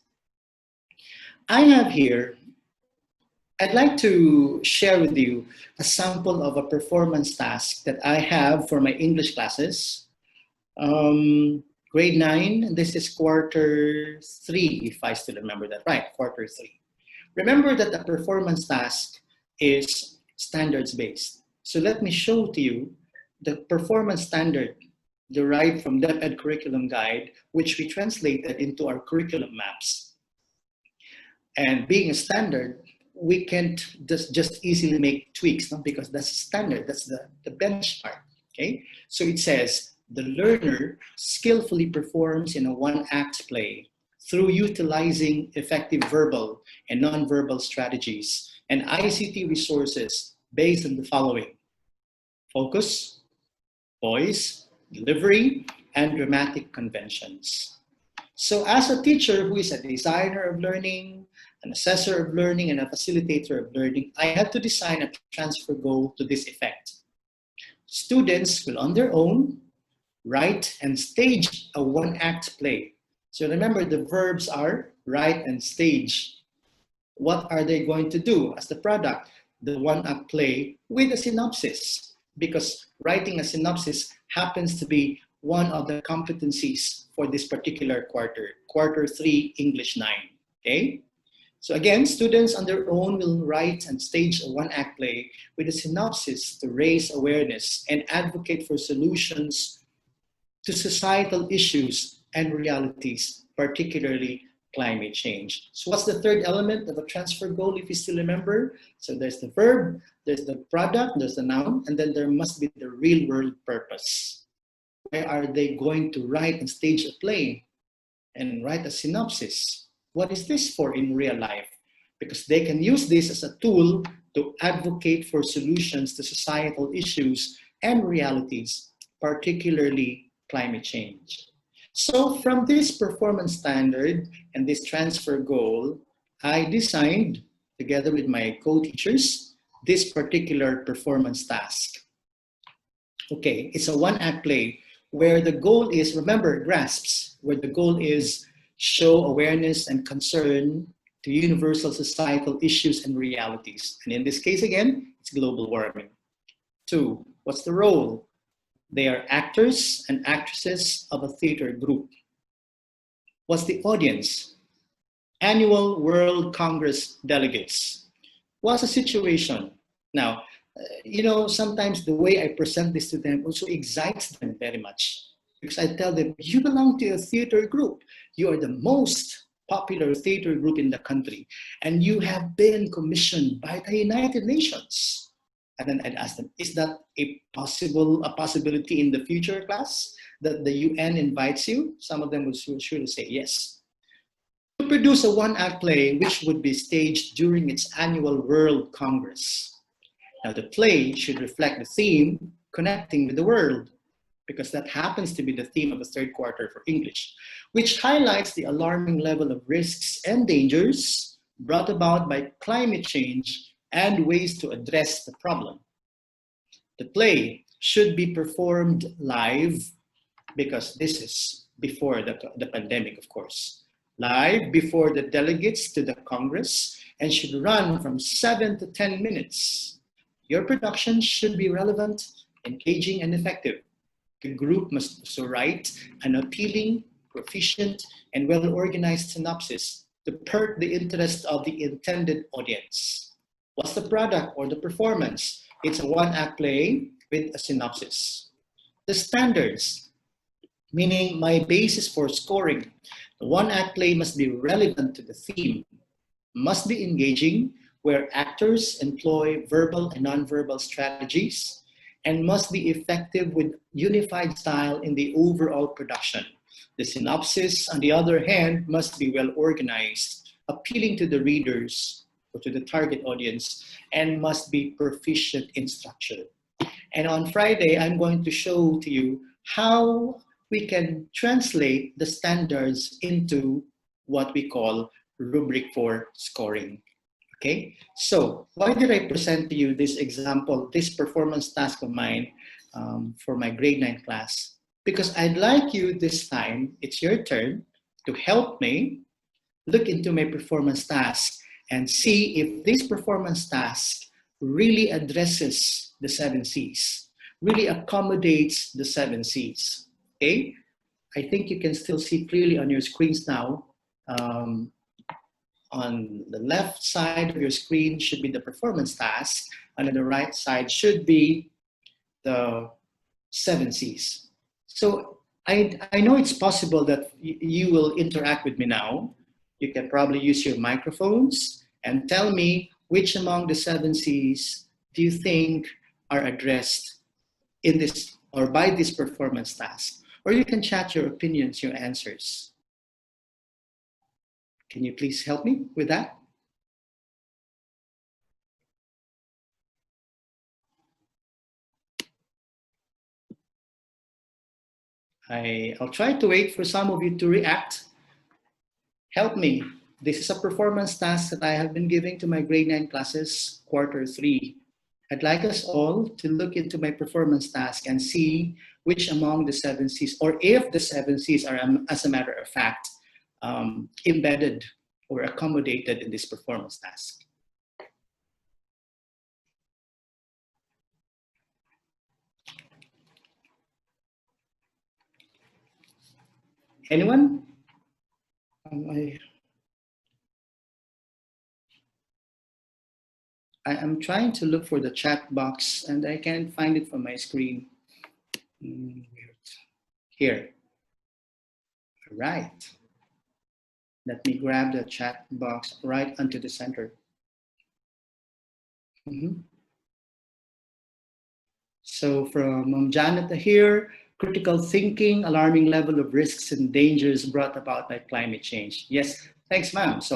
I have here, I'd like to share with you a sample of a performance task that I have for my English classes. Grade 9, this is quarter 3, if I still remember that right, quarter 3. Remember that the performance task is standards-based. So let me show to you the performance standard derived from DepEd Curriculum Guide, which we translated into our curriculum maps. And being a standard, we can't just easily make tweaks, no? Because that's standard, that's the benchmark, okay? So it says, the learner skillfully performs in a one-act play through utilizing effective verbal and non-verbal strategies and ICT resources based on the following: focus, voice, delivery, and dramatic conventions. So as a teacher who is a designer of learning, an assessor of learning, and a facilitator of learning, I have to design a transfer goal to this effect. Students will on their own write and stage a one-act play. So remember, the verbs are write and stage. What are they going to do as the product? The one-act play with a synopsis, because writing a synopsis happens to be one of the competencies for this particular quarter 3, English 9, okay? So again, students on their own will write and stage a one-act play with a synopsis to raise awareness and advocate for solutions to societal issues and realities, particularly climate change. So what's the third element of a transfer goal, if you still remember? So there's the verb, there's the product, there's the noun, and then there must be the real world purpose. Why are they going to write and stage a play and write a synopsis? What is this for in real life? Because they can use this as a tool to advocate for solutions to societal issues and realities, particularly climate change. So from this performance standard and this transfer goal, I designed, together with my co-teachers, this particular performance task. Okay, it's a one-act play where the goal is, remember, grasps, where the goal is show awareness and concern to universal societal issues and realities. And in this case, again, it's global warming. 2, what's the role? They are actors and actresses of a theater group. was the audience. Annual World Congress delegates. What's the situation? Now, sometimes the way I present this to them also excites them very much, because I tell them, you belong to a theater group. You are the most popular theater group in the country, and you have been commissioned by the United Nations. And then I'd ask them, is that a possibility in the future, class, that the UN invites you? Some of them will surely say yes. To produce a one-act play which would be staged during its annual World Congress. Now, the play should reflect the theme, connecting with the world, because that happens to be the theme of the third quarter for English, which highlights the alarming level of risks and dangers brought about by climate change and ways to address the problem. The play should be performed live, because this is before the pandemic, of course. Live before the delegates to the Congress, and should run from 7 to 10 minutes. Your production should be relevant, engaging, and effective. The group must also write an appealing, proficient, and well-organized synopsis to perk the interest of the intended audience. What's the product or the performance? It's a one-act play with a synopsis. The standards, meaning my basis for scoring. The one-act play must be relevant to the theme, must be engaging, where actors employ verbal and nonverbal strategies, and must be effective with unified style in the overall production. The synopsis, on the other hand, must be well organized, appealing to the readers or to the target audience, and must be proficient in structure. And on Friday, I'm going to show to you how we can translate the standards into what we call rubric for scoring. Okay, so why did I present to you this example, this performance task of mine for my grade 9 class? Because I'd like you this time, it's your turn, to help me look into my performance task and see if this performance task really addresses the 7 C's, really accommodates the 7 C's. Okay, I think you can still see clearly on your screens now. On the left side of your screen should be the performance task, and on the right side should be the 7 C's. So I know it's possible that you will interact with me now. You can probably use your microphones and tell me which among the 7 C's do you think are addressed in this or by this performance task. Or you can chat your opinions, your answers. Can you please help me with that? I'll try to wait for some of you to react. Help me. This is a performance task that I have been giving to my grade 9 classes, quarter 3. I'd like us all to look into my performance task and see which among the 7 C's, or if the 7 C's are, as a matter of fact, embedded or accommodated in this performance task. Anyone? I'm trying to look for the chat box and I can't find it from my screen. Here. All right. Let me grab the chat box right onto the center. So from Janet here, critical thinking, alarming level of risks and dangers brought about by climate change. Yes, thanks, ma'am. So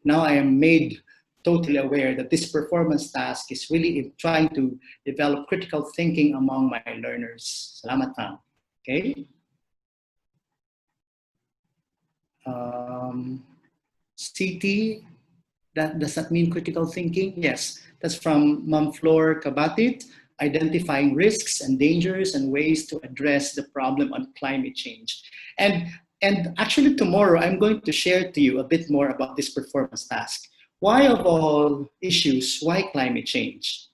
now I am made totally aware that this performance task is really trying to develop critical thinking among my learners. Salamat, ma'am. Okay. CT, does that mean critical thinking? Yes, that's from Ma'am Flor Kabatit, identifying risks and dangers and ways to address the problem on climate change. And actually tomorrow, I'm going to share to you a bit more about this performance task. Why of all issues, why climate change?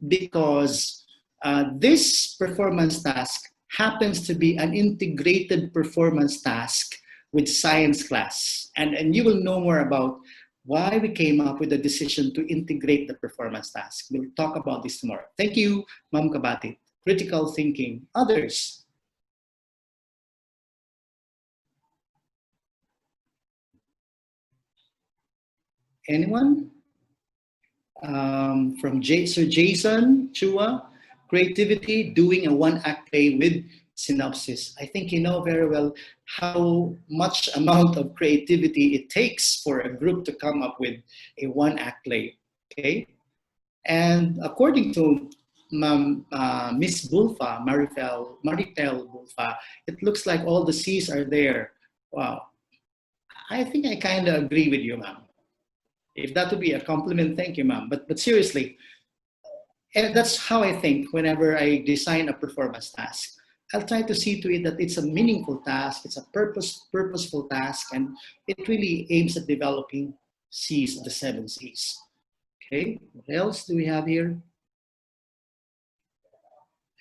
Because this performance task happens to be an integrated performance task with science class. And you will know more about why we came up with the decision to integrate the performance task. We'll talk about this tomorrow. Thank you, Ma'am Kabatit. Critical thinking. Others? Anyone? From Sir Jason Chua, creativity, doing a one-act play with synopsis. I think you know very well how much amount of creativity it takes for a group to come up with a one-act play, okay? And according to Miss Bulfa, Maritel Bulfa, it looks like all the C's are there. Wow. I think I kind of agree with you, ma'am. If that would be a compliment, thank you, ma'am. But seriously, and that's how I think whenever I design a performance task. I'll try to see to it that it's a meaningful task, it's a purposeful task, and it really aims at developing C's, the 7 C's. Okay, what else do we have here?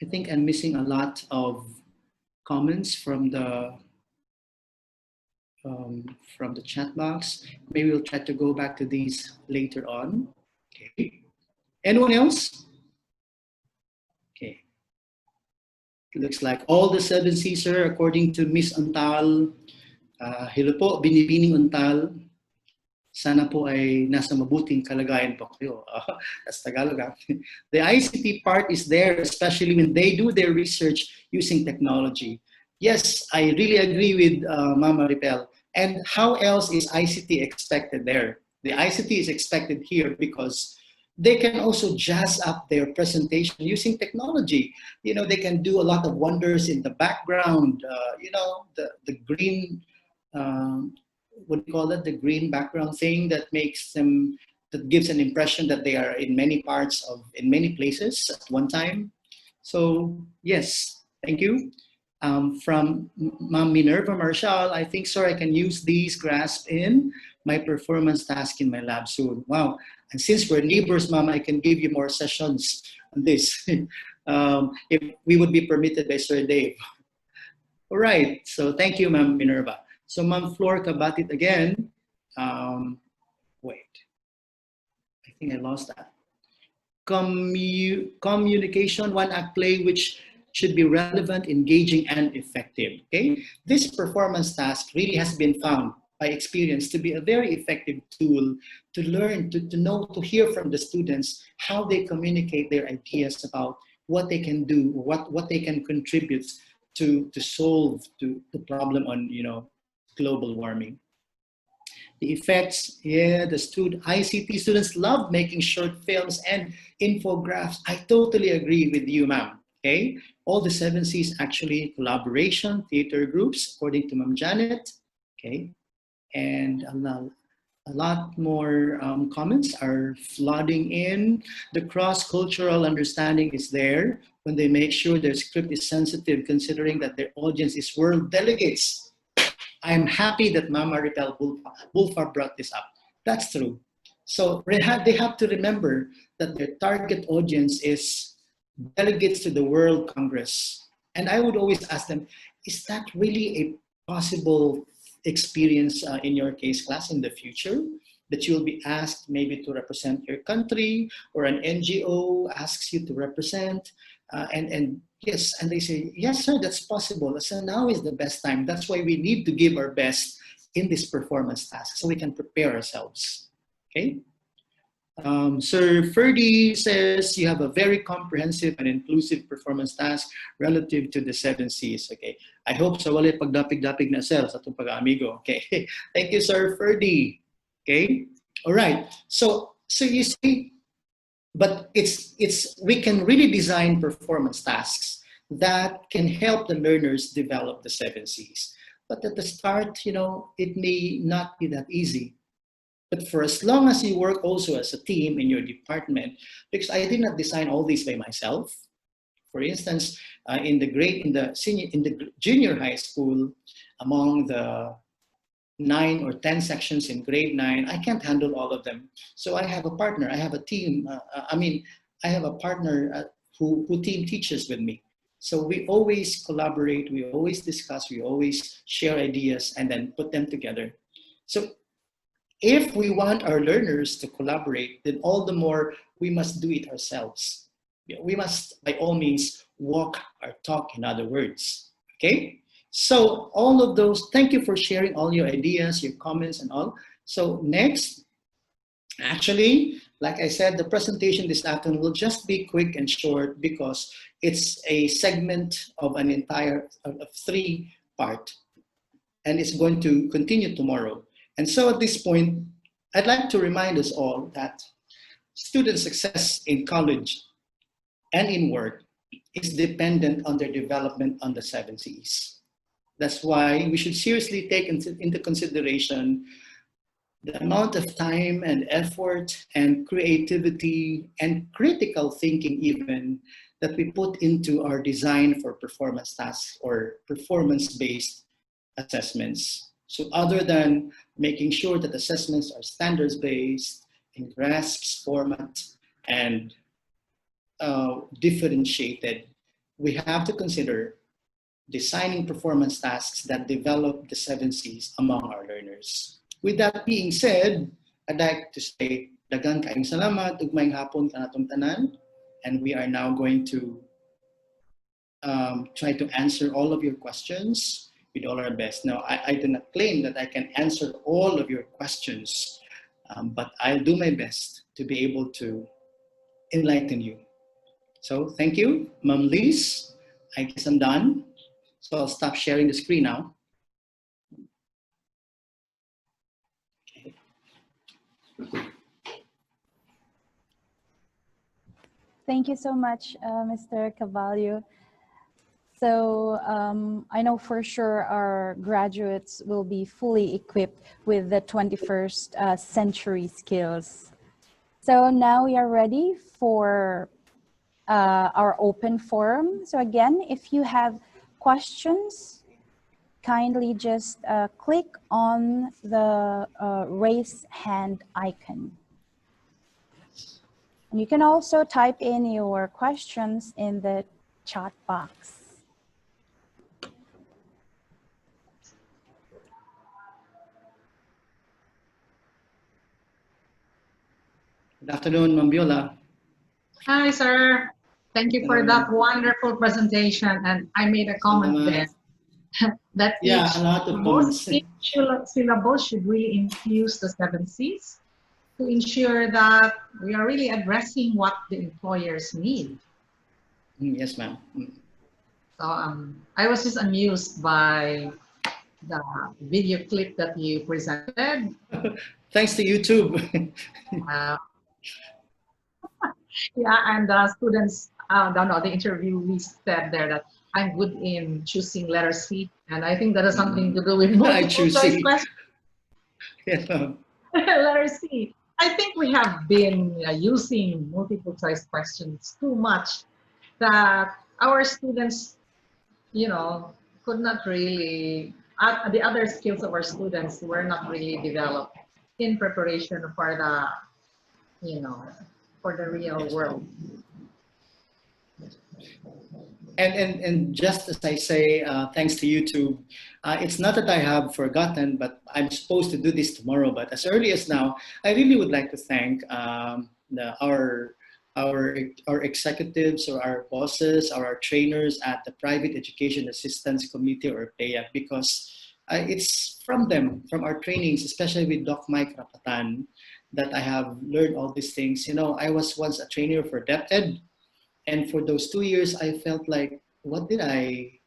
I think I'm missing a lot of comments from the chat box. Maybe we'll try to go back to these later on. Okay. Anyone else? Okay. It looks like all the 7 C's, sir, according to Miss Untal. Hello po, Binibining Untal. Sana po ay nasa mabuting kalagayan po kayo. That's Tagalog. The ICT part is there, especially when they do their research using technology. Yes, I really agree with Mama Ripel. And how else is ICT expected there? The ICT is expected here because they can also jazz up their presentation using technology. You know, they can do a lot of wonders in the background. You know, the green, what do you call it? The green background thing that makes them, that gives an impression that they are in many places at one time. So yes, thank you. From Ma'am Minerva Marshall, I think, sir, I can use these graphs in my performance task in my lab soon. Wow. And since we're neighbors, Ma'am, I can give you more sessions on this if we would be permitted by Sir Dave. All right. So thank you, Ma'am Minerva. So Ma'am Flor Kabatit again. Wait. I think I lost that. Communication, one-act play, which should be relevant, engaging, and effective. Okay, this performance task really has been found by experience to be a very effective tool to learn, to know, to hear from the students how they communicate their ideas about what they can do, what they can contribute to solve the problem on, you know, global warming. The effects, yeah, the ICT students love making short films and infographics. I totally agree with you, ma'am. Okay, all the 7 C's actually collaboration, theater groups, according to Ma'am Janet. Okay, and a lot more comments are flooding in. The cross-cultural understanding is there when they make sure their script is sensitive, considering that their audience is world delegates. I'm happy that Mama Ripel Bulfa brought this up. That's true. So they have to remember that their target audience is delegates to the World Congress. And I would always ask them, is that really a possible experience in your case class in the future? That you'll be asked maybe to represent your country, or an NGO asks you to represent, and yes, and they say, yes, sir, that's possible. So now is the best time. That's why we need to give our best in this performance task so we can prepare ourselves, okay? Sir Ferdy says you have a very comprehensive and inclusive performance task relative to the 7 C's. Okay, I hope sa wala pagdapig-dapig na sir sa itong pag-amigo. Okay, thank you, Sir Ferdy. Okay, all right. So you see, but we can really design performance tasks that can help the learners develop the 7 C's. But at the start, you know, it may not be that easy. But for as long as you work also as a team in your department, because I did not design all these by myself. For instance, in the junior high school, among the 9 or 10 sections in grade 9, I can't handle all of them. So I have a partner, I have a team. I have a partner who team teaches with me. So we always collaborate, we always discuss, we always share ideas and then put them together. So if we want our learners to collaborate, then all the more we must do it ourselves. We must, by all means, walk our talk, in other words. Okay? So all of those, thank you for sharing all your ideas, your comments and all. So next, actually, like I said, the presentation this afternoon will just be quick and short because it's a segment of an entire of 3-part, and it's going to continue tomorrow. And so at this point, I'd like to remind us all that student success in college and in work is dependent on their development on the 7 Cs. That's why we should seriously take into consideration the amount of time and effort and creativity and critical thinking even that we put into our design for performance tasks or performance-based assessments. So other than making sure that assessments are standards-based, in GRASP's format, and differentiated, we have to consider designing performance tasks that develop the 7 Cs among our learners. With that being said, I'd like to say, daghang kaayong salamat, ug maayong hapon kanatong tanan, and we are now going to try to answer all of your questions with all our best. Now, I do not claim that I can answer all of your questions, but I'll do my best to be able to enlighten you. So thank you, Ma'am Liz. I guess I'm done. So I'll stop sharing the screen now. Thank you so much, Mr. Cavallo. So I know for sure our graduates will be fully equipped with the 21st century skills. So now we are ready for our open forum. So again, if you have questions, kindly just click on the raise hand icon. And you can also type in your questions in the chat box. Good afternoon, Ma'am Viola. Hi, sir. Thank you for that wonderful presentation. And I made a comment there that yeah, a lot of comments. Each syllable should really infuse the 7 Cs to ensure that we are really addressing what the employers need. Yes, ma'am. So I was just amused by the video clip that you presented. Thanks to YouTube. Yeah, and students, the interviewees said there that I'm good in choosing letter C, and I think that has something to do with multiple choice questions. Yeah. Letter C. I think we have been using multiple choice questions too much that our students, could not really, the other skills of our students were not really developed in preparation for the, for the real world. And just as I say, thanks to YouTube, it's not that I have forgotten, but I'm supposed to do this tomorrow. But as early as now, I really would like to thank our executives or our bosses or our trainers at the Private Education Assistance Committee or PEAC, because it's from them, from our trainings, especially with Doc Mike Rapatan, that I have learned all these things. I was once a trainer for DepEd. And for those 2 years, I felt like, what did I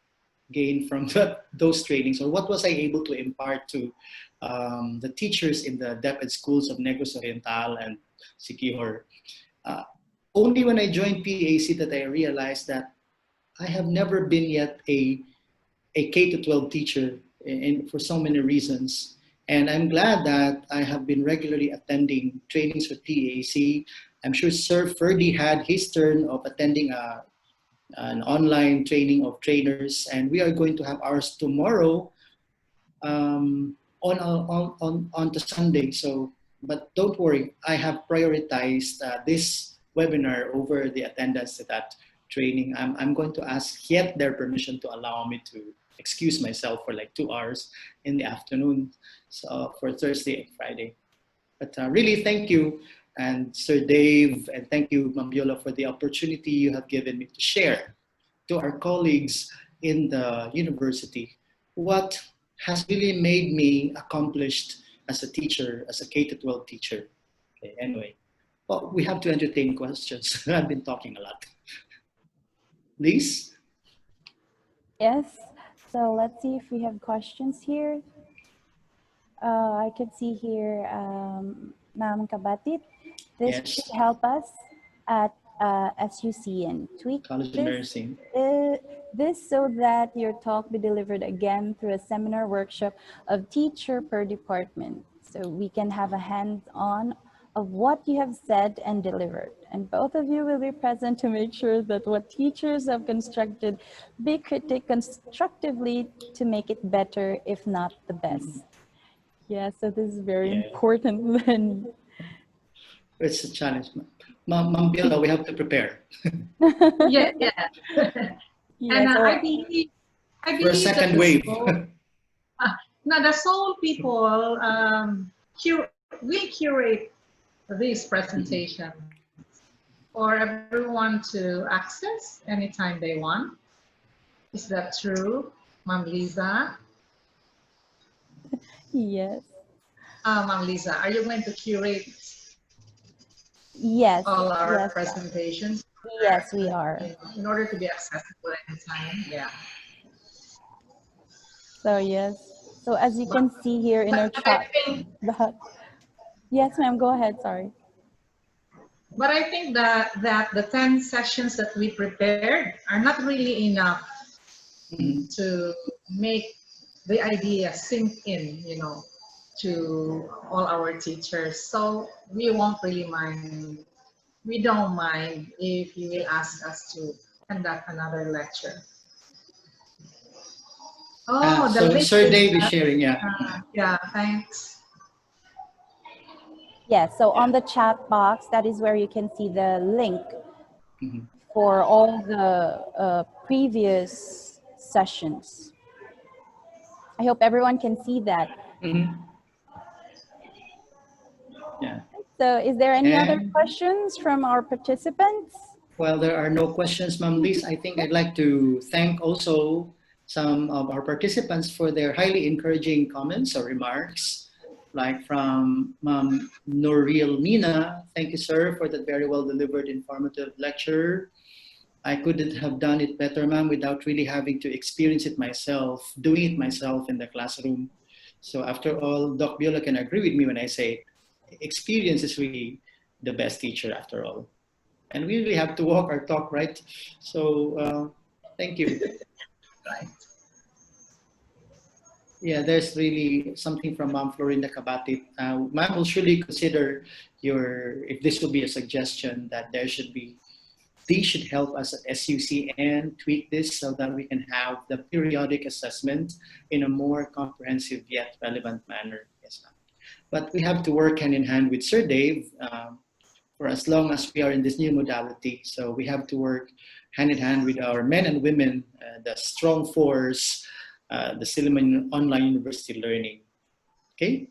gain from those trainings? Or what was I able to impart to the teachers in the DepEd schools of Negros Oriental and Siquijor? Only when I joined PAC that I realized that I have never been yet a K-12 teacher for so many reasons. And I'm glad that I have been regularly attending trainings with PAC. I'm sure Sir Ferdy had his turn of attending an online training of trainers, and we are going to have ours tomorrow on to Sunday. So, but don't worry, I have prioritized this webinar over the attendance to that training. I'm going to ask yet their permission to allow me to excuse myself for like 2 hours in the afternoon, so for Thursday and Friday. But really, thank you, and Sir Dave, and thank you, Ma'am Biola, for the opportunity you have given me to share to our colleagues in the university what has really made me accomplished as a teacher, as a K-12 teacher. Okay, anyway, well, we have to entertain questions. I've been talking a lot. Liz? Yes. So let's see if we have questions here. I can see here, Ma'am Kabatit. This Yes. should help us at SUC and tweak College of this, Nursing. this so that your talk be delivered again through a seminar workshop of teacher per department. So we can have a hands-on of what you have said and delivered. And both of you will be present to make sure that what teachers have constructed be critiqued constructively to make it better, if not the best. Yeah, so this is very important then. It's a challenge. Ma'am Biola, we have to prepare. Yeah. Yeah, And so- I believe For a second wave. Now the Seoul people will curate this presentation for everyone to access anytime they want. Is that true, Ma'am Lisa? Yes. Ma'am Lisa, are you going to curate Yes. all our yes. presentations? Yes, we are. In order to be accessible anytime, yeah. So yes. So as you can see here in our But I chat, think yes, ma'am, go ahead, sorry. But I think that the 10 sessions that we prepared are not really enough to make the idea sink in, to all our teachers. So we won't really mind. We don't mind if you will ask us to conduct another lecture. Oh, the So link Sir is- Dave is sharing, yeah, thanks. Yes, so on the chat box, that is where you can see the link Mhm. for all the previous sessions. I hope everyone can see that. Mhm. Yeah. So is there any other And- questions from our participants? Well, there are no questions, Ma'am Liz. I think I'd like to thank also some of our participants for their highly encouraging comments or remarks, like from Ma'am Noriel Mina. Thank you, sir, for that very well delivered informative lecture. I couldn't have done it better, ma'am, without really having to experience it myself, doing it myself in the classroom. So after all, Doc Biola can agree with me when I say experience is really the best teacher after all. And we really have to walk our talk, right? So thank you. Right. Yeah, there's really something from Ma'am Florinda Kabatit. Ma'am will surely consider if this will be a suggestion that these should help us at SUC and tweak this so that we can have the periodic assessment in a more comprehensive yet relevant manner. Yes, ma'am. But we have to work hand in hand with Sir Dave for as long as we are in this new modality. So we have to work hand in hand with our men and women, the strong force, the Silliman Online University Learning. Okay?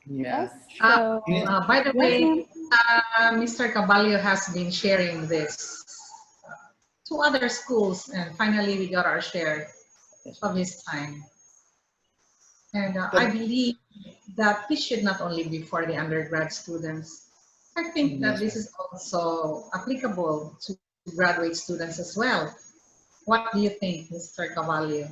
Yeah. Yes. So, By the yes, way, ma'am. Mr. Caballo has been sharing this to other schools, and finally we got our share of his time. And I believe that this should not only be for the undergrad students. I think that this is also applicable to graduate students as well. What do you think, Mr. Caballo?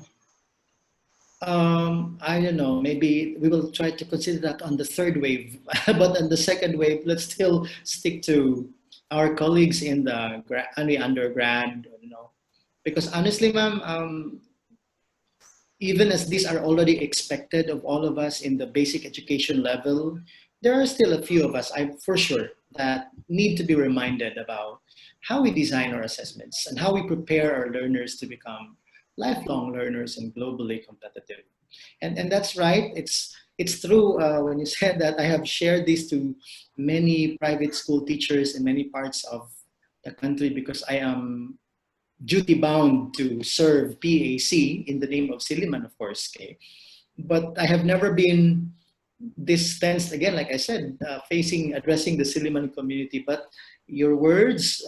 I don't know. Maybe we will try to consider that on the third wave, but on the second wave, let's still stick to our colleagues in the undergrad. Because honestly, ma'am, even as these are already expected of all of us in the basic education level, there are still a few of us, for sure, that need to be reminded about how we design our assessments and how we prepare our learners to become lifelong learners and globally competitive. And that's right. it's true when you said that. I have shared this to many private school teachers in many parts of the country because I am duty bound to serve PAC in the name of Silliman, of course. Okay? But I have never been this tensed again, like I said, addressing the Silliman community. But your words,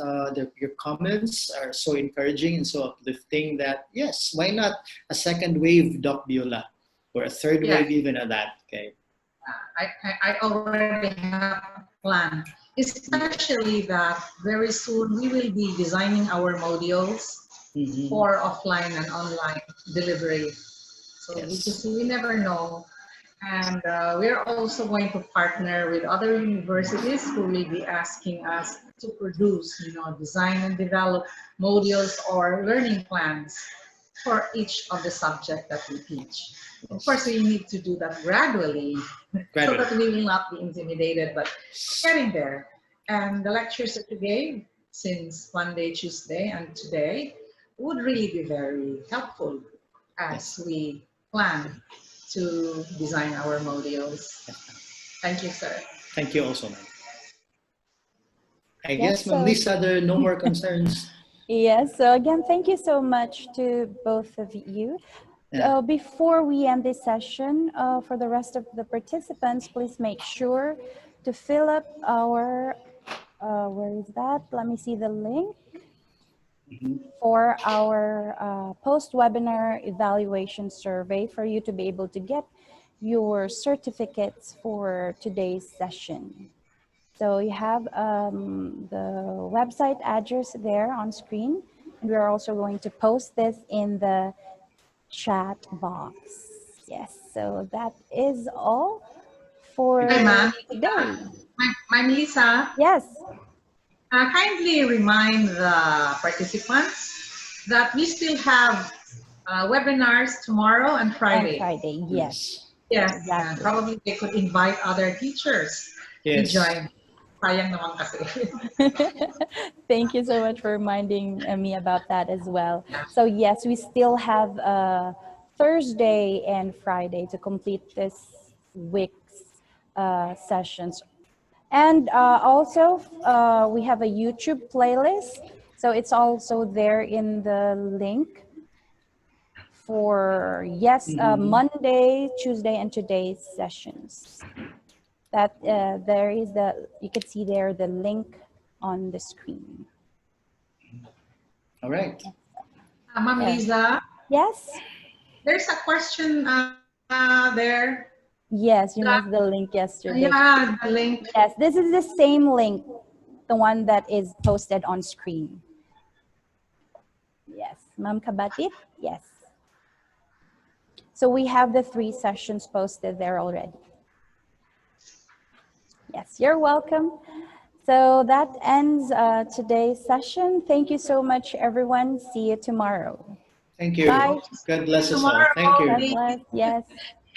your comments are so encouraging and so uplifting that yes, why not a second wave, Doc Biola, or a third wave even at that? Okay. I already have a plan, especially that very soon we will be designing our modules for offline and online delivery. So because we never know. And we're also going to partner with other universities who will be asking us to produce, design and develop modules or learning plans for each of the subjects that we teach. Of course, we need to do that gradually so that we will not be intimidated, but getting there. And the lectures that you gave since Monday, Tuesday, and today would really be very helpful as we plan to design our modules. Thank you, sir. Thank you also, ma'am. I guess, Ma'am Lisa, there are no more concerns. Yes, so again, thank you so much to both of you. Before we end this session, for the rest of the participants, please make sure to fill up our, where is that? Let me see the link. For our post-webinar evaluation survey for you to be able to get your certificates for today's session. So you have the website address there on screen, and we're also going to post this in the chat box. Yes, so that is all for today. Ma'am Lisa? Yes. Kindly remind the participants that we still have webinars tomorrow and Friday. Yes. Yes, exactly. Probably they could invite other teachers to join. Sayang naman kasi. Thank you so much for reminding me about that as well. So yes, we still have Thursday and Friday to complete this week's sessions. And also, we have a YouTube playlist. So it's also there in the link for, Monday, Tuesday, and today's sessions. That there is you can see there the link on the screen. All right. Ma'am Lisa? Yes? There's a question there. Yes, you missed the link yesterday. Yeah, the link. Yes, this is the same link, the one that is posted on screen. Yes, Ma'am Kabatit? Yes. So we have the 3 sessions posted there already. Yes, you're welcome. So that ends today's session. Thank you so much, everyone. See you tomorrow. Thank you. Bye. God bless us all. Thank you. God bless. Yes.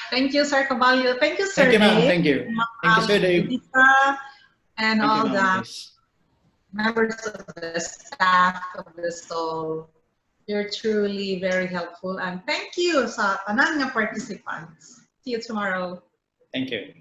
Thank you, Sir Caballo. Thank you, Sir Thank you, ma'am. Dave. Thank you. Thank you, Sir Dave. Lisa, and Thank all you, the members of the staff of the SOL. You're truly very helpful. And thank you sa tanan nga participants. See you tomorrow. Thank you.